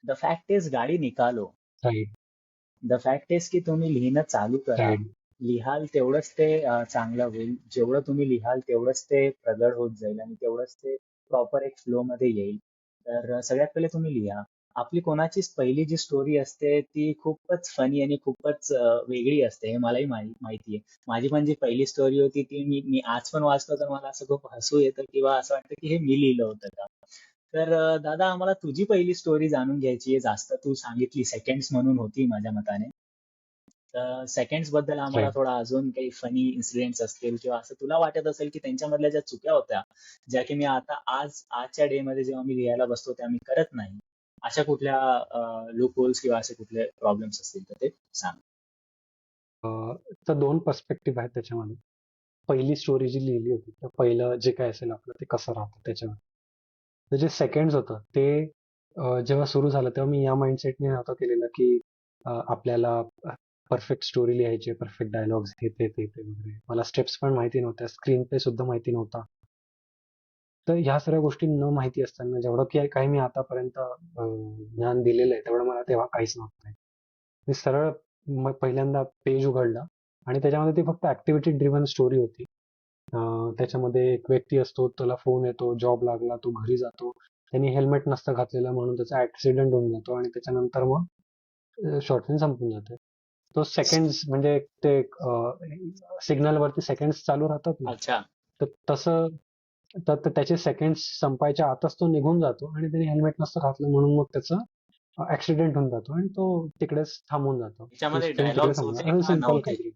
द फॅक्ट इज गाडी निकालो. राईट. द फॅक्ट इज की तुम्ही लिहिणं चालू करा. राईट. लिहाल तेवढंच ते चांगलं होईल. जेवढं तुम्ही लिहाल तेवढंच ते प्रगड होत जाईल आणि तेवढंच ते प्रॉपर एक फ्लो मध्ये येईल. तर सगळ्यात पहिले तुम्ही लिहा. आपली कोणाचीच पहिली जी स्टोरी असते ती खूपच फनी आणि खूपच वेगळी असते हे मलाही माहिती आहे. माझी पण जी पहिली स्टोरी होती ती मी मी आज पण वाचतो तर मला असं खूप हसू येतं किंवा असं वाटतं की हे मी लिहिलं होतं का. तर दादा आम्हाला तुझी पहिली स्टोरी जाणून घ्यायची आहे. जास्त तू सांगितली सेकंड्स म्हणून होती माझ्या मताने. तर सेकंड्स बद्दल आम्हाला राईट. थोडा अजून काही फनी इन्सिडेंट्स असतील किंवा असं तुला वाटत असेल की त्यांच्यामधल्या ज्या चुक्या होत्या ज्या की मी आता आजच्या डे मध्ये जेव्हा मी लिहायला बसतो त्या मी करत नाही अशा कुठल्या लूप होल्स किंवा असे कुठले प्रॉब्लेम्स असतील तर ते सांग. तर दोन पर्स्पेक्टिव्ह आहेत त्याच्यामध्ये. पहिली स्टोरी जी लिहिली होती तर पहिलं जे काय असेल आपलं ते कसं राहतं त्याच्यावर. तर जे सेकंड्स होतं ते जेव्हा सुरू झालं तेव्हा मी या माइंडसेटने नव्हतं केलेलं की आपल्याला परफेक्ट स्टोरी लिहायची, परफेक्ट डायलॉग्स हे ते ते ते वगैरे. मला स्टेप्स पण माहिती नव्हत्या, स्क्रीन प्ले सुद्धा माहिती नव्हता. तर ह्या सगळ्या गोष्टी न माहिती असताना जेवढं की काही मी आतापर्यंत ज्ञान दिलेलं आहे तेवढं मला तेव्हा काहीच नव्हतं. मी सरळ पहिल्यांदा पेज उघडलं आणि त्याच्यामध्ये ती फक्त ऍक्टिव्हिटी ड्रिव्हन स्टोरी होती. त्याच्यामध्ये एक व्यक्ती असतो, त्याला फोन येतो, जॉब लागला, तो घरी जातो. त्यांनी हेल्मेट नसतं घातलेलं म्हणून त्याचा ऍक्सिडेंट होऊन जातो आणि त्याच्यानंतर मग शॉर्ट फिल्म संपून जाते. तो सेकंड्स म्हणजे ते सिग्नल वरती सेकंड्स चालू राहतात ना, अच्छा. तर तसं तर त्याचे सेकंड्स संपायच्या आतच तो निघून जातो आणि त्याने हेल्मेट नसतं घातलं म्हणून मग त्याचं ऍक्सिडेंट होऊन जातो आणि तो तिकडेच थांबून जातो. ती त्याच्यामध्ये फिल्म तिकडे डायलॉग्स थांबून होते जाते. का सिम्पल नव्हते? काहीतरी.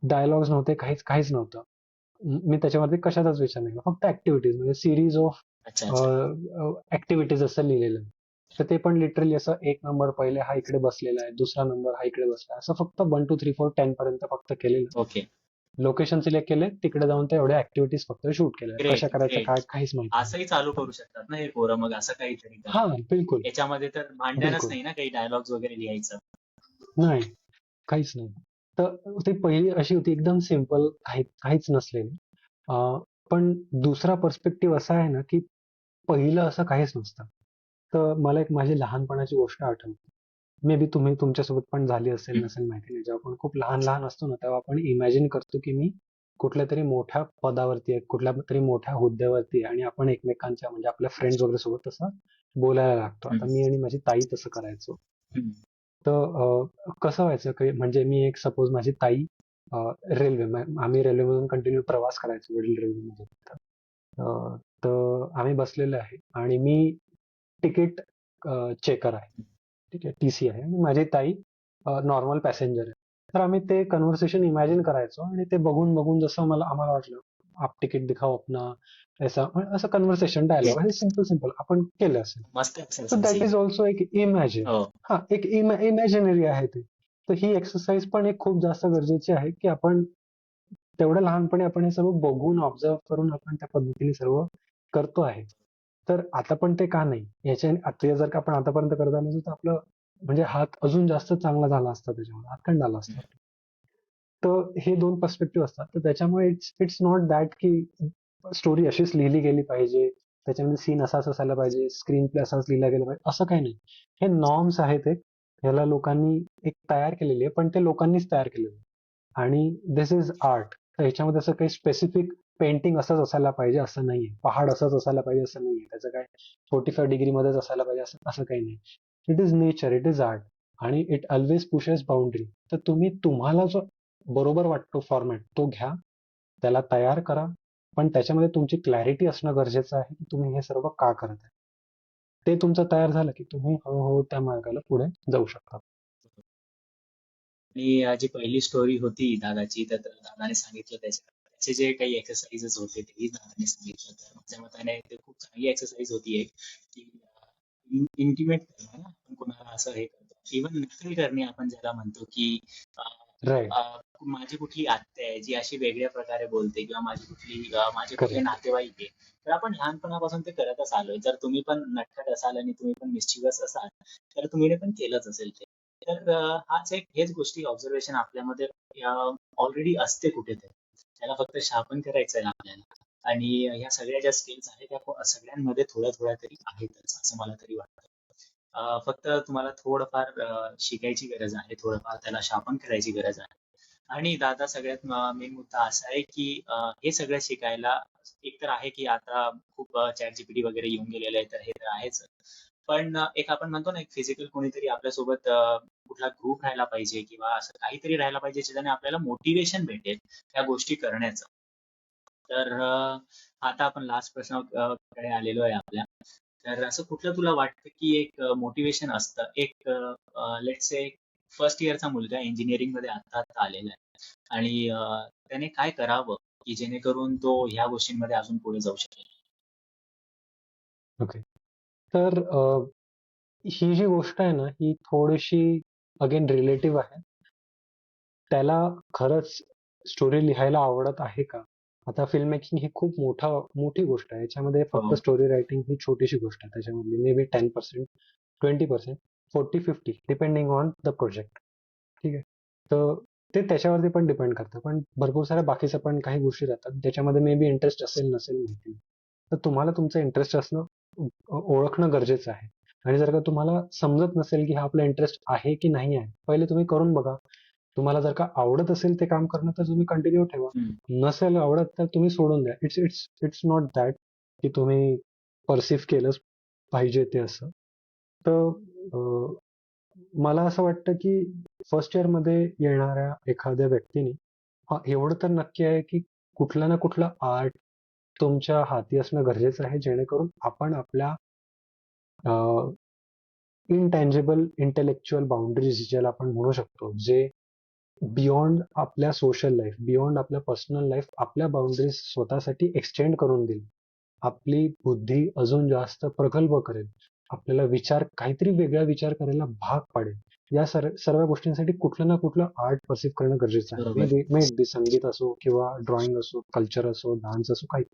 डायलॉग्स नव्हते, काहीच काहीच नव्हतं. मी त्याच्यावरती कशाचाच विचार नाही केला. फक्त ऍक्टिव्हिटीज म्हणजे सिरीज ऑफ अच्छा अच्छा. ऍक्टिव्हिटीज असं लिहिलेलं. तर ते पण लिटरली असं एक नंबर पहिले हा इकडे बसलेला आहे, दुसरा नंबर हा इकडे बसला आहे, असं फक्त 1 2 3 4 10 पर्यंत फक्त केलेलं. ओके. लोकेशन सिलेक्ट केले, तिकडे जाऊन त्या एवढ्या ऍक्टिव्हिटीज फक्त शूट केल्या. कशा ग्रेट करायचं ग्रेट. काय काहीच माहिती नाही. असंही चालू करू शकतात ना हे पोरं मग असं काहीतरी हा, करा. बिलकुल. याच्यामध्ये तर भांडणच बिलकुल नाही ना काही डायलॉग्स वगैरे लिहायचं. नाही, काहीच नाही. तर ती पहिली अशी होती एकदम सिम्पल, काहीच नसलेली. पण दुसरा पर्स्पेक्टिव्ह असा आहे ना की पहिलं असं काहीच नसतं. तर मला एक माझी लहानपणाची गोष्ट आठवते. मे बी तुमच्यासोबत पण झाली असेल हम्म, नसेल माहिती नाही. जेव्हा आपण खूप लहान लहान असतो ना, तेव्हा आपण इमॅजिन करतो की मी कुठल्या तरी मोठ्या पदावरती आहे, कुठल्या तरी मोठ्या हुद्द्यावरती आहे आणि आपण एकमेकांच्या म्हणजे आपल्या फ्रेंड्स वगैरे सोबत तसं बोलायला लागतो. आता हम्म, मी आणि माझी ताई तसं करायचो. हम्म, तर कसं व्हायचं की म्हणजे मी एक सपोज माझी ताई आम्ही रेल्वेमधून कंटिन्यू प्रवास करायचो, वडील रेल्वेमध्ये होते. अ, तर आम्ही बसलेलो आहे आणि मी तिकीट चेकर आहे. ठीक आहे, टीसी आहे आणि माझी ताई नॉर्मल पॅसेंजर आहे. तर आम्ही ते कन्व्हर्सेशन इमॅजिन करायचो आणि ते बघून बघून जसं आम्हाला वाटलं, आप तिकीट दिखाओ अपना, ऐसा म्हणजे असं कन्व्हर्सेशन हे डायलॉग हे सिम्पल सिम्पल आपण केलं असेल. मस्त तर एक्सरसाइज दॅट आहे. इज ऑल्सो एक इमॅजिन. हो. हा एक इमॅजिनरी आहे ते. तर ही एक्सरसाइज पण एक खूप जास्त गरजेची आहे की आपण तेवढ्या लहानपणी आपण हे सर्व बघून ऑब्झर्व करून आपण त्या पद्धतीने सर्व करतो आहे. तर आता पण ते का नाही याच्या आता जर का आपण आतापर्यंत करत आलो असतो तर आपलं म्हणजे हात अजून जास्त चांगला झाला असता, त्याच्यामध्ये हातखंड आला असता. हम्म, तर हे दोन पर्स्पेक्टिव्ह असतात. तर त्याच्यामुळे इट्स इट्स नॉट दॅट की स्टोरी अशीच लिहिली गेली पाहिजे, त्याच्यामध्ये सीन असाच असायला पाहिजे, स्क्रीन प्ले असाच लिहिला गेला पाहिजे, असं काही नाही. हे नॉर्म्स आहेत एक, ह्याला लोकांनी एक तयार केलेली आहे, पण ते लोकांनीच तयार केलेलं आहे. आणि दिस इज आर्ट. तर ह्याच्यामध्ये असं काही स्पेसिफिक पेंटिंग असंच असायला पाहिजे असं नाहीये, पहाड असंच असायला पाहिजे असं नाहीये, त्याचं काय 45 डिग्री मध्येच असायला पाहिजे असं असं काही नाही. It is nature, it is art. आणि इट ऑलवेज पुशेस बाउंड्री. तर तुम्हाला जो बरोबर वाटतो फॉर्मॅट तो घ्या, त्याला तयार करा, पण त्याच्यामध्ये तुमची क्लॅरिटी असणं गरजेचं आहे की तुम्ही हे सर्व का करत आहे. ते तुमचं तयार झालं की तुम्ही हळूहळू त्या मार्गाला पुढे जाऊ शकता. आणि जी पहिली स्टोरी होती दादाची, तर दादाने सांगितलं त्याचे जे काही एक्सरसाइजेस होते तेही दादाने सांगितलं. तर माझ्या मताने ते खूप चांगली एक्सरसाइज होती एक, की इंटिमेट करणं ना, आपण कोणाला असं हे करतो. इव्हन नक्कल करणे आपण ज्याला म्हणतो, की राईट. माझी कुठली आत्या आहे जी अशी वेगळ्या प्रकारे बोलते, किंवा माझे कुठले करेक्ट. नातेवाईक आहे. तर आपण लहानपणापासून ते करतच आलोय. जर तुम्ही पण नटखट असाल आणि तुम्ही पण मिस्चिवस असाल, तर तुम्ही पण केलंच असेल ते. तर हेच गोष्टी ऑब्झर्वेशन आपल्यामध्ये ऑलरेडी असते कुठेतरी. त्याला फक्त शापन करायचं आहे आपल्याला. आणि ह्या सगळ्या ज्या स्किल्स आहेत त्या सगळ्यांमध्ये थोड्या थोड्या तरी आहेतच, असं मला तरी वाटतं. फक्त तुम्हाला थोडंफार शिकायची गरज आहे, थोडंफार त्याला शापन करायची गरज आहे. आणि दादा सगळ्यात मेन मुद्दा असा आहे की हे सगळं शिकायला एक तर आहे की आता खूप चॅट जीपीटी वगैरे येऊन गेलेलं आहे, तर हे तर आहेच. पण एक आपण म्हणतो ना, एक फिजिकल कोणीतरी आपल्यासोबत कुठला ग्रुप राहायला पाहिजे, किंवा असं काहीतरी राहायला पाहिजे ज्याच्याने आपल्याला मोटिवेशन भेटेल त्या गोष्टी करण्याचं. तर आता आपण लास्ट प्रश्नाकडे आलेलो आहे आपल्या. तर असं कुठलं तुला वाटतं की एक मोटिवेशन असतं, एक लेट्स से फर्स्ट इयरचा मुलगा इंजिनिअरिंग मध्ये आता आता आलेला आहे, आणि त्याने काय करावं की जेणेकरून तो ह्या गोष्टींमध्ये अजून पुढे जाऊ शकेल? ओके. तर ही जी गोष्ट आहे ना, ही थोडीशी अगेन रिलेटिव्ह आहे. त्याला खरंच स्टोरी लिहायला आवडत आहे का? आता फिल्म मेकिंग ही खूप मोठी गोष्ट आहे. याच्यामध्ये फक्त हो. स्टोरी रायटिंग ही छोटीशी गोष्ट आहे. त्याच्यामधली may be 10%, 20%, 40-50 depending on the project. ठीक आहे. तर ते त्याच्यावरती पण डिपेंड करतं. पण भरपूर साऱ्या बाकीच्या पण काही गोष्टी राहतात, ज्याच्यामध्ये मे बी इंटरेस्ट असेल नसेल माहिती नाही. तर तुम्हाला तुमचं इंटरेस्ट असणं ओळखणं गरजेचं आहे. आणि जर का तुम्हाला समजत नसेल की हा आपला इंटरेस्ट आहे की नाही आहे, पहिले तुम्ही करून बघा. तुम्हाला जर का आवडत असेल ते काम करणं तर तुम्ही कंटिन्यू ठेवा. हम्म. नसेल आवडत तर तुम्ही सोडून द्या. It's it's it's not that की तुम्ही परसिव्ह केलंच पाहिजे ते असं. तर मला असं वाटतं की फर्स्ट इयर मध्ये येणाऱ्या एखाद्या व्यक्तीने हा एवढं तर नक्की आहे की कुठला ना कुठला आर्ट तुमच्या हाती असणं गरजेचं आहे, जेणेकरून आपण आपल्या इनटँजिबल इंटेलेक्च्युअल बाउंड्रीज ज्याला आपण म्हणू शकतो, जे बियॉन्ड आपल्या सोशल लाईफ, बियॉन्ड आपल्या पर्सनल लाईफ, आपल्या बाउंड्रीज स्वतःसाठी एक्सटेंड करून देईल. आपली बुद्धी अजून जास्त प्रगल्भ करेल. आपल्याला काहीतरी वेगळा विचार करायला भाग पाडेल. या सर्व गोष्टींसाठी कुठलं ना कुठलं आर्ट परसिव्ह करणं गरजेचं आहे. बरोबर. मे बी संगीत असो किंवा ड्रॉइंग असो, कल्चर असो, डान्स असो, काही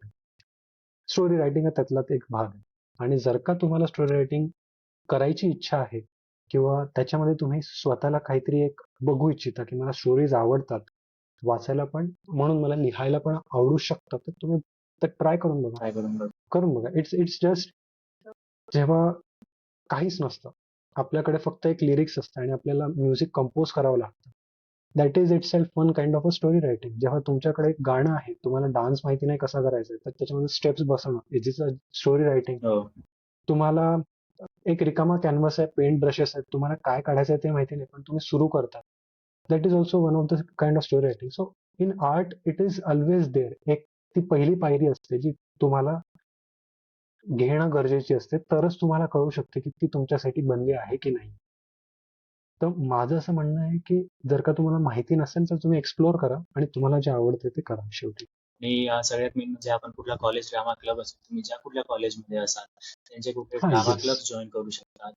स्टोरी रायटिंग हा त्यातलाच एक भाग आहे. आणि जर का तुम्हाला स्टोरी रायटिंग करायची इच्छा आहे किंवा त्याच्यामध्ये तुम्ही स्वतःला काहीतरी एक बघू इच्छिता की मला स्टोरीज आवडतात, वाचायला पण, म्हणून मला लिहायला पण आवडू शकतं, तर तुम्ही ट्राय करून बघा. ट्राय करून बघ. करून बघा. इट्स इट्स जस्ट जेव्हा काहीच नसतं, आपल्याकडे फक्त एक लिरिक्स असतं आणि आपल्याला म्युझिक कंपोज करावं लागतं. That is itself one kind of a story writing. जेव्हा तुमच्याकडे एक गाणं आहे, तुम्हाला डान्स माहिती नाही कसा करायचा आहे, तर त्याच्यामध्ये स्टेप्स बसवणं it is a story writing. हो. तुम्हाला एक रिकामा कॅनव्हास आहे, पेंट ब्रशेस आहेत, तुम्हाला काय काढायचं आहे ते माहिती नाही, पण तुम्ही सुरू करता. That is also one of the kind of story writing. So in art it is always there. एक ती पहिली पायरी असते जी तुम्हाला घेणं गरजेची असते, तरच तुम्हाला कळू शकते की ती तुमच्यासाठी बनली आहे की नाही. तर माझं असं म्हणणं आहे की जर का तुम्हाला माहिती नसेल तर तुम्ही एक्सप्लोर करा आणि तुम्हाला जे आवडते ते करा शेवटी. आणि सगळ्यात मेन म्हणजे आपण कुठला कॉलेज ड्रामा क्लब असेल, तुम्ही ज्या कुठल्या कॉलेजमध्ये असाल, त्यांचे कुठले हा, ड्रामा येस. क्लब जॉईन करू शकतात.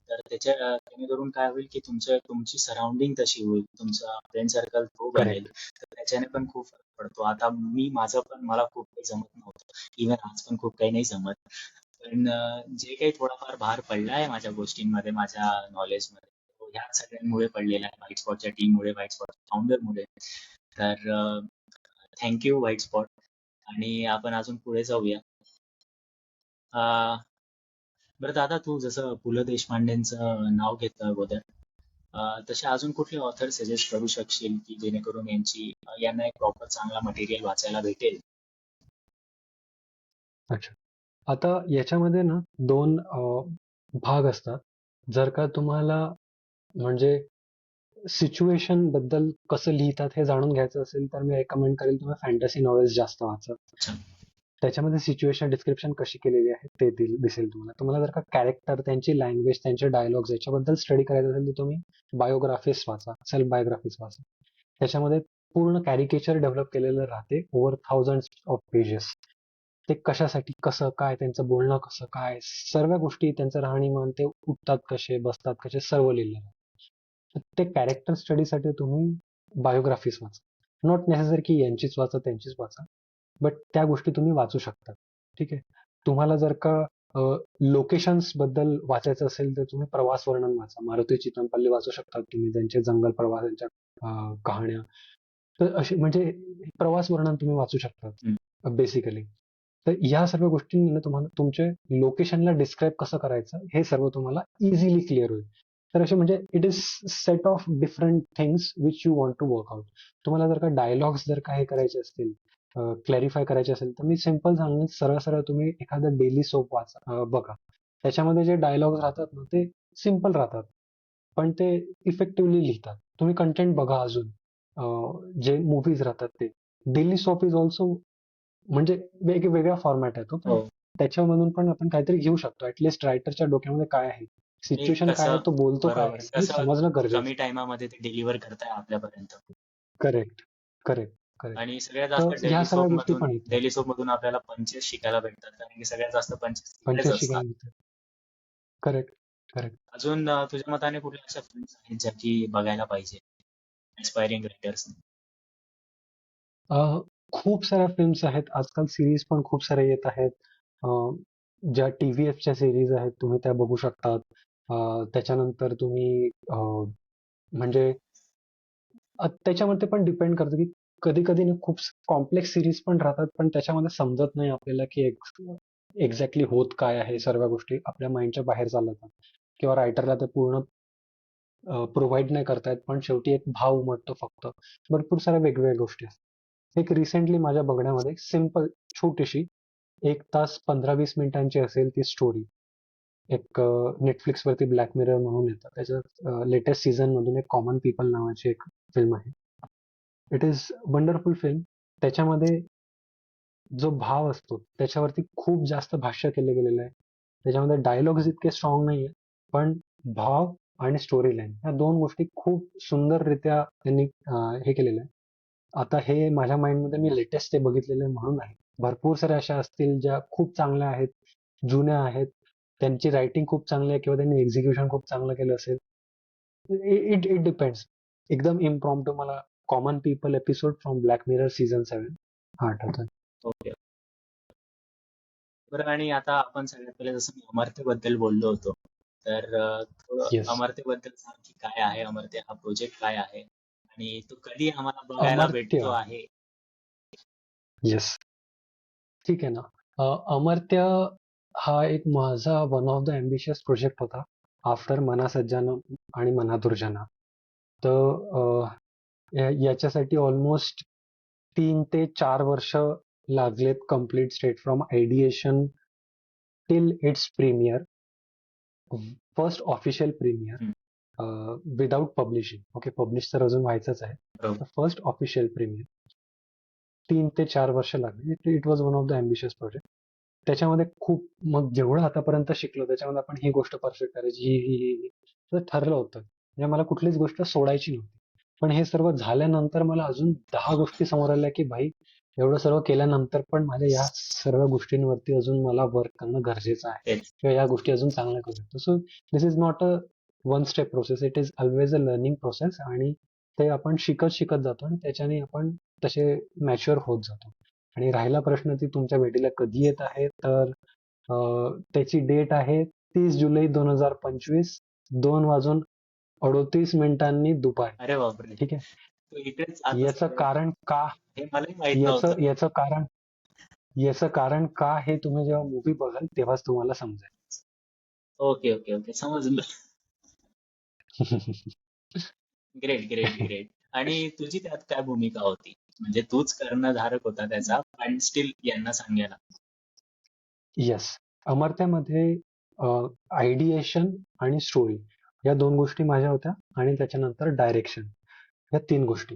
तर जेणेकरून काय होईल की तुमची सराउंडिंग तशी होईल, तुमचा फ्रेंड सर्कल तो बनेल, करेक्ट. तर त्याच्याने पण खूप फरक पडतो. आता माझं पण मला खूप काही जमत नव्हतं, इव्हन आज पण खूप काही नाही जमत. पण जे काही थोडाफार भार पडला आहे माझ्या गोष्टींमध्ये, माझ्या नॉलेजमध्ये, तो ह्या सगळ्यांमुळे पडलेला आहे, व्हाईट स्पॉटच्या टीममुळे, व्हाईट स्पॉट फाउंडरमुळे. तर थँक्यू व्हाईट स्पॉट. आणि आपण अजून पुढे जाऊया. अं, बरं दादा, तू जसं पु ल देशपांडेंचं नाव घेतलं अगोदर, तसे अजून कुठले ऑथर सजेस्ट करू शकशील की जेणेकरून यांना एक प्रॉपर चांगला मटेरियल वाचायला भेटेल? अच्छा. आता याच्यामध्ये ना दोन भाग असतात. जर का तुम्हाला म्हणजे सिच्युएशन बद्दल कसं लिहितात हे जाणून घ्यायचं असेल तर मी रेकमेंड करेल तुम्ही फॅन्टसी नॉवेल्स जास्त वाचा. अच्छा. त्याच्यामध्ये सिच्युएशन डिस्क्रिप्शन कशी केलेली आहे ते दिसेल तुम्हाला. तुम्हाला जर का कॅरेक्टर, त्यांची लँग्वेज, त्यांचे डायलॉग्स याच्याबद्दल स्टडी करायचं असेल तर तुम्ही बायोग्राफीज वाचा, सेल्फ बायोग्राफीज वाचा. त्याच्यामध्ये पूर्ण कॅरिकेचर डेव्हलप केलेलं राहते ओव्हर थाउजंड ऑफ पेजेस. ते कशासाठी, कसं, काय, त्यांचं बोलणं कसं, काय, सर्व गोष्टी, त्यांचं राहणीमान, ते उठतात कसे, बसतात कसे, सर्व लिहिलेलं आहे. तर ते कॅरेक्टर स्टडीसाठी तुम्ही बायोग्राफीज वाचा. नॉट नेसेसरी की यांचीच वाचा, त्यांचीच वाचा, बट त्या गोष्टी तुम्ही वाचू शकता. ठीक आहे. तुम्हाला जर का लोकेशन्स बद्दल वाचायचं असेल तर तुम्ही प्रवास वर्णन वाचा. मारुती चितमपल्ली वाचू शकता तुम्ही, त्यांचे जंगल प्रवासांच्या कहाण्या. तर असे म्हणजे प्रवास वर्णन तुम्ही वाचू हम्म. शकता बेसिकली. तर या सर्व गोष्टींनी तुम्हाला तुमचे लोकेशनला डिस्क्राईब कसं करायचं हे सर्व तुम्हाला इझिली क्लिअर होईल. तर असे म्हणजे it is set of different things which you want to work out. तुम्हाला जर का डायलॉग्स जर का हे करायचे असतील, क्लॅरिफाय करायचे असेल, तर मी सिम्पल सांगेन, सरळ सरळ तुम्ही एखादं डेली सोप वाचा, बघा. त्याच्यामध्ये जे डायलॉग राहतात ना ते सिम्पल राहतात, पण ते इफेक्टिव्हली लिहितात. तुम्ही कंटेंट बघा अजून. जे मूव्हीज राहतात ते डेली सोप इज ऑल्सो म्हणजे वेगवेगळा फॉर्मॅट आहे तो, पण हो. त्याच्यामधून पण आपण काहीतरी घेऊ शकतो. ऍटलिस्ट रायटरच्या डोक्यामध्ये काय आहे, आणि सिच्युएशन काय आहे, कसं, तो बोलतो काय बरोबर, आहे, हे कसं समजणं कमी गरजेचं आहे. टाइमामध्ये ते डिलिव्हर करताय आपल्यापर्यंत. करेक्ट. करेक्ट. करेक्ट. आणि सगळ्यात जास्त तर ह्या सर्व गोष्टी पण येतात. डेली सोप मधून आपल्याला पंचेस शिकायला भेटतात, कारण की सगळ्यात जास्त पंचेस तिकडेच पंच्याऐंशी असतात. काय. करेक्ट. करेक्ट. अजून तुझ्या मताने कुठल्या अशा फिल्म्स आहेत ज्या की बघायला पाहिजे इन्स्पायरिंग रायटर्स? खूप साऱ्या फिल्म्स आहेत आजकाल, सिरीज पण खूप साऱ्या येत आहेत. अं, ज्या TVFच्या सिरीज आहेत तुम्ही त्या बघू शकतात. त्याच्यानंतर तुम्ही म्हणजे त्याच्यामध्ये पण डिपेंड करतं की कधी कधी ना खूप कॉम्प्लेक्स सिरीज पण राहतात, पण त्याच्यामध्ये समजत नाही आपल्याला की एक्झॅक्टली होत काय आहे. सर्व गोष्टी आपल्या माइंडच्या बाहेर चालतात किंवा रायटरला ते पूर्ण प्रोव्हाइड नाही करतायत, पण शेवटी एक भाव उमटतो फक्त. भरपूर साऱ्या वेगवेगळ्या गोष्टी असतात. एक रिसेंटली माझ्या बघण्यामध्ये सिंपल, छोटीशी, 1 तास 15-20 मिनिटांची असेल ती स्टोरी. एक नेटफ्लिक्स वरती ब्लॅक मिरर म्हणून येतं, त्याच्या लेटेस्ट सीझन मधून एक कॉमन पीपल नावाची एक फिल्म आहे. It is wonderful film. त्याच्यामध्ये जो भाव असतो त्याच्यावरती खूप जास्त भाष्य केलं गेलेलं आहे. त्याच्यामध्ये डायलॉग्स इतके स्ट्रॉंग नाहीये, पण भाव आणि स्टोरी लाईन ह्या दोन गोष्टी खूप सुंदररित्या त्यांनी हे केलेलं आहे. आता हे माझ्या माइंडमध्ये मी लेटेस्ट ते बघितलेले म्हणून आहे. भरपूर साऱ्या अशा असतील ज्या खूप चांगल्या आहेत, जुन्या आहेत, त्यांची रायटिंग खूप चांगली आहे किंवा त्यांनी एक्झिक्युशन खूप चांगलं केलं असेल. It it depends. एकदम इम्प्रॉम्प्टू मला common people episode from black mirror season 7 हा आठवतोय. ओके. बरं, आणि आता आपण सगळ्यात पहिले जसं मी अमर्त्यबद्दल बोललो होतो, तर थोडं येस. अमर्त्यबद्दल सांग की काय आहे अमर्त्य, हा प्रोजेक्ट काय आहे आणि तो कधी आम्हाला बघायला भेटतो अमर्त्य. आहे? येस. ठीक आहे ना. अमर्त्य हा एक माझा one of the ambitious project होता आफ्टर मना सज्जाना आणि मना दुर्जना. तर याच्यासाठी ऑलमोस्ट 3 ते 4 वर्ष लागलेत complete straight from ideation till its premiere, first official hmm, premiere without publishing. Okay, publish तर अजून व्हायचंच आहे. बरोबर. फर्स्ट ऑफिशियल प्रीमियर 3 ते 4 वर्ष लागली. It was one of the ambitious project. त्याच्यामध्ये खूप, मग जेवढं आतापर्यंत शिकलो त्याच्यामध्ये आपण ही गोष्ट परफेक्ट करायची, ही तर ठरलं होतं. म्हणजे मला कुठलीच गोष्ट सोडायची नव्हती. पण हे सर्व झाल्यानंतर मला अजून 10 गोष्टी समोर आल्या की भाई, एवढं सर्व केल्यानंतर पण माझ्या या सर्व गोष्टींवरती अजून मला वर्क करणं गरजेचं आहे, तेच. किंवा या गोष्टी अजून चांगल्या करू शकतो. So this is not a one step process, it is always a learning process. आणि ते आपण शिकत शिकत जातो आणि त्याच्याने आपण तसे मॅच्युअर होत जातो. आणि राहिला प्रश्न ती तुमच्या भेटीला कधी येत आहे, तर त्याची डेट आहे 30 जुलै 2025, 2:38 दुपारी. अरे बापरे, ठीक आहे. तू इकडेच जात याचं असेल. कारण का हे मलाही माहित याचं नव्हतं. याचं कारण याचं कारण का हे तुम्ही जेव्हा मूवी बघाल तेव्हाच तुम्हाला समजेल. ओके ओके ओके, समजलं. Great great great. आणि तुझी त्यात काय भूमिका होती? म्हणजे तूच कर्णधारक होता त्याचा, पण स्टील यांना सांगायला. येस. अमर्त्यामध्ये आयडिएशन आणि स्टोरी या 2 गोष्टी माझ्या होत्या, आणि त्याच्यानंतर डायरेक्शन, या 3 गोष्टी.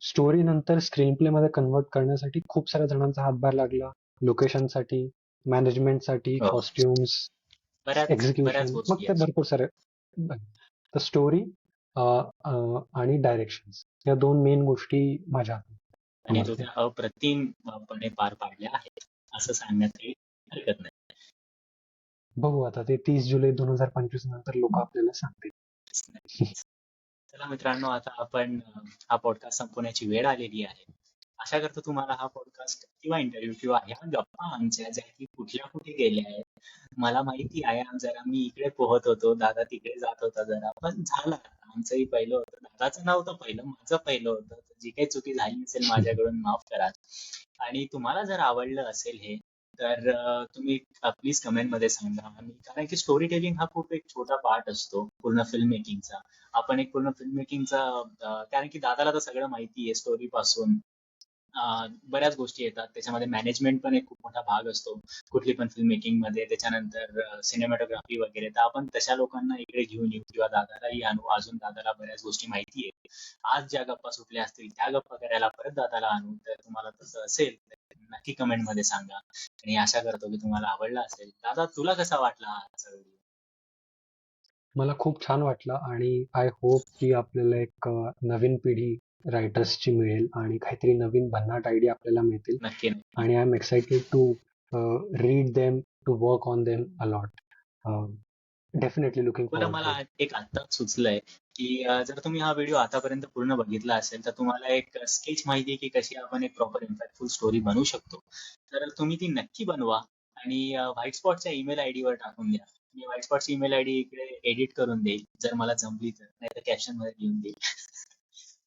स्टोरी नंतर स्क्रीन प्ले मध्ये कन्वर्ट करण्यासाठी खूप साऱ्या जणांचा हातभार लागला. लोकेशनसाठी, मॅनेजमेंटसाठी, हो, कॉस्ट्युम्स, बऱ्याच बऱ्याच एक्झिक्युशन, मग गोष्टी ते असतात. भरपूर सारे. तर स्टोरी आणि डायरेक्शन या 2 मेन गोष्टी माझ्या हातात आणि तू अमर्त्या. त्या अप्रतिमपणे पार पाडल्या आहेत, असं सांगण्यात काही हरकत नाही. बघू आता ते 30 जुलै 2025 नंतर लोक आपल्याला सांगतील. चला मित्रांनो, आता आपण हा पॉडकास्ट संपवण्याची वेळ आलेली आहे. आशा करतो तुम्हाला हा पॉडकास्ट किंवा इंटरव्ह्यू किंवा ह्या गप्पा आमच्या ज्या की कुठल्या कुठे गेल्या आहेत. मला माहिती आहे, जरा मी इकडे पोहत होतो, दादा तिकडे जात होता जरा, पण झालं. आमचंही पहिलं होतं, दादाचं नव्हतं पहिलं, माझं पहिलं होतं. तर जी काही चुकी झाली असेल माझ्याकडून माफ करा. आणि तुम्हाला जर आवडलं असेल हे, तर तुम्ही प्लीज कमेंटमध्ये सांगा. आणि कारण की स्टोरी टेलिंग हा खूप एक छोटा पार्ट असतो पूर्ण फिल्म मेकिंगचा. आपण एक पूर्ण फिल्म मेकिंगचा, कारण की दादाला तर सगळं माहिती आहे स्टोरी पासून. बऱ्याच गोष्टी येतात त्याच्यामध्ये. मॅनेजमेंट पण एक खूप मोठा भाग असतो कुठली पण फिल्म मेकिंग मध्ये. त्याच्यानंतर सिनेमॅटोग्राफी वगैरे. तर आपण तशा लोकांना इकडे घेऊन येऊ किंवा दादालाही आणू. अजून दादाला बऱ्याच गोष्टी माहिती आहे. आज ज्या गप्पा सुटल्या असतील त्या गप्पा करायला परत दादाला आणू. तर तुम्हाला तसं असेल तर नक्की कमेंट मध्ये सांगा. आणि आशा करतो की तुम्हाला आवडला असेल. दादा, तुला कसा वाटला हा आजचा व्हिडिओ? मला खूप छान वाटलं, आणि आय होप की आपल्याला एक नवीन पिढी रायटर्सची मिळेल आणि काहीतरी नवीन भन्नाट आयडिया आपल्याला मिळतील. नक्की नक्की. आणि I am excited to read them, to work on them a lot. Definitely looking तुला फॉरवर्ड मला टू इट. एक आत्ताच सुचलंय की जर तुम्ही हा व्हिडिओ आतापर्यंत पूर्ण बघितला असेल तर तुम्हाला एक स्केच माहिती आहे की कशी आपण एक प्रॉपर इम्पॅक्टफुल स्टोरी बनवू शकतो. तर तुम्ही ती नक्की बनवा. आणि व्हाईट स्पॉटच्या ईमेल आयडी वर टाकून द्या. मी व्हाईट स्पॉटची ईमेल आयडी इकडे एडिट करून देईल जर मला जमली तर, नाही तर कॅप्शन मध्ये लिहून देईल.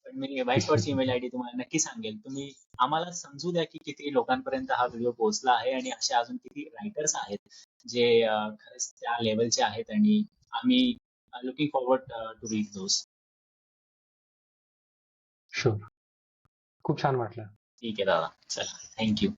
पण मी व्हाईट स्पॉटची ईमेल आयडी तुम्हाला नक्की सांगेल. तुम्ही आम्हाला समजू द्या की किती लोकांपर्यंत हा व्हिडिओ पोहोचला आहे आणि असे अजून किती रायटर्स आहेत जे खरंच त्या लेवलचे आहेत. आणि आम्ही looking forward to read those. Sure. खूप छान वाटलं. ठीक आहे दादा, चला, थँक्यू.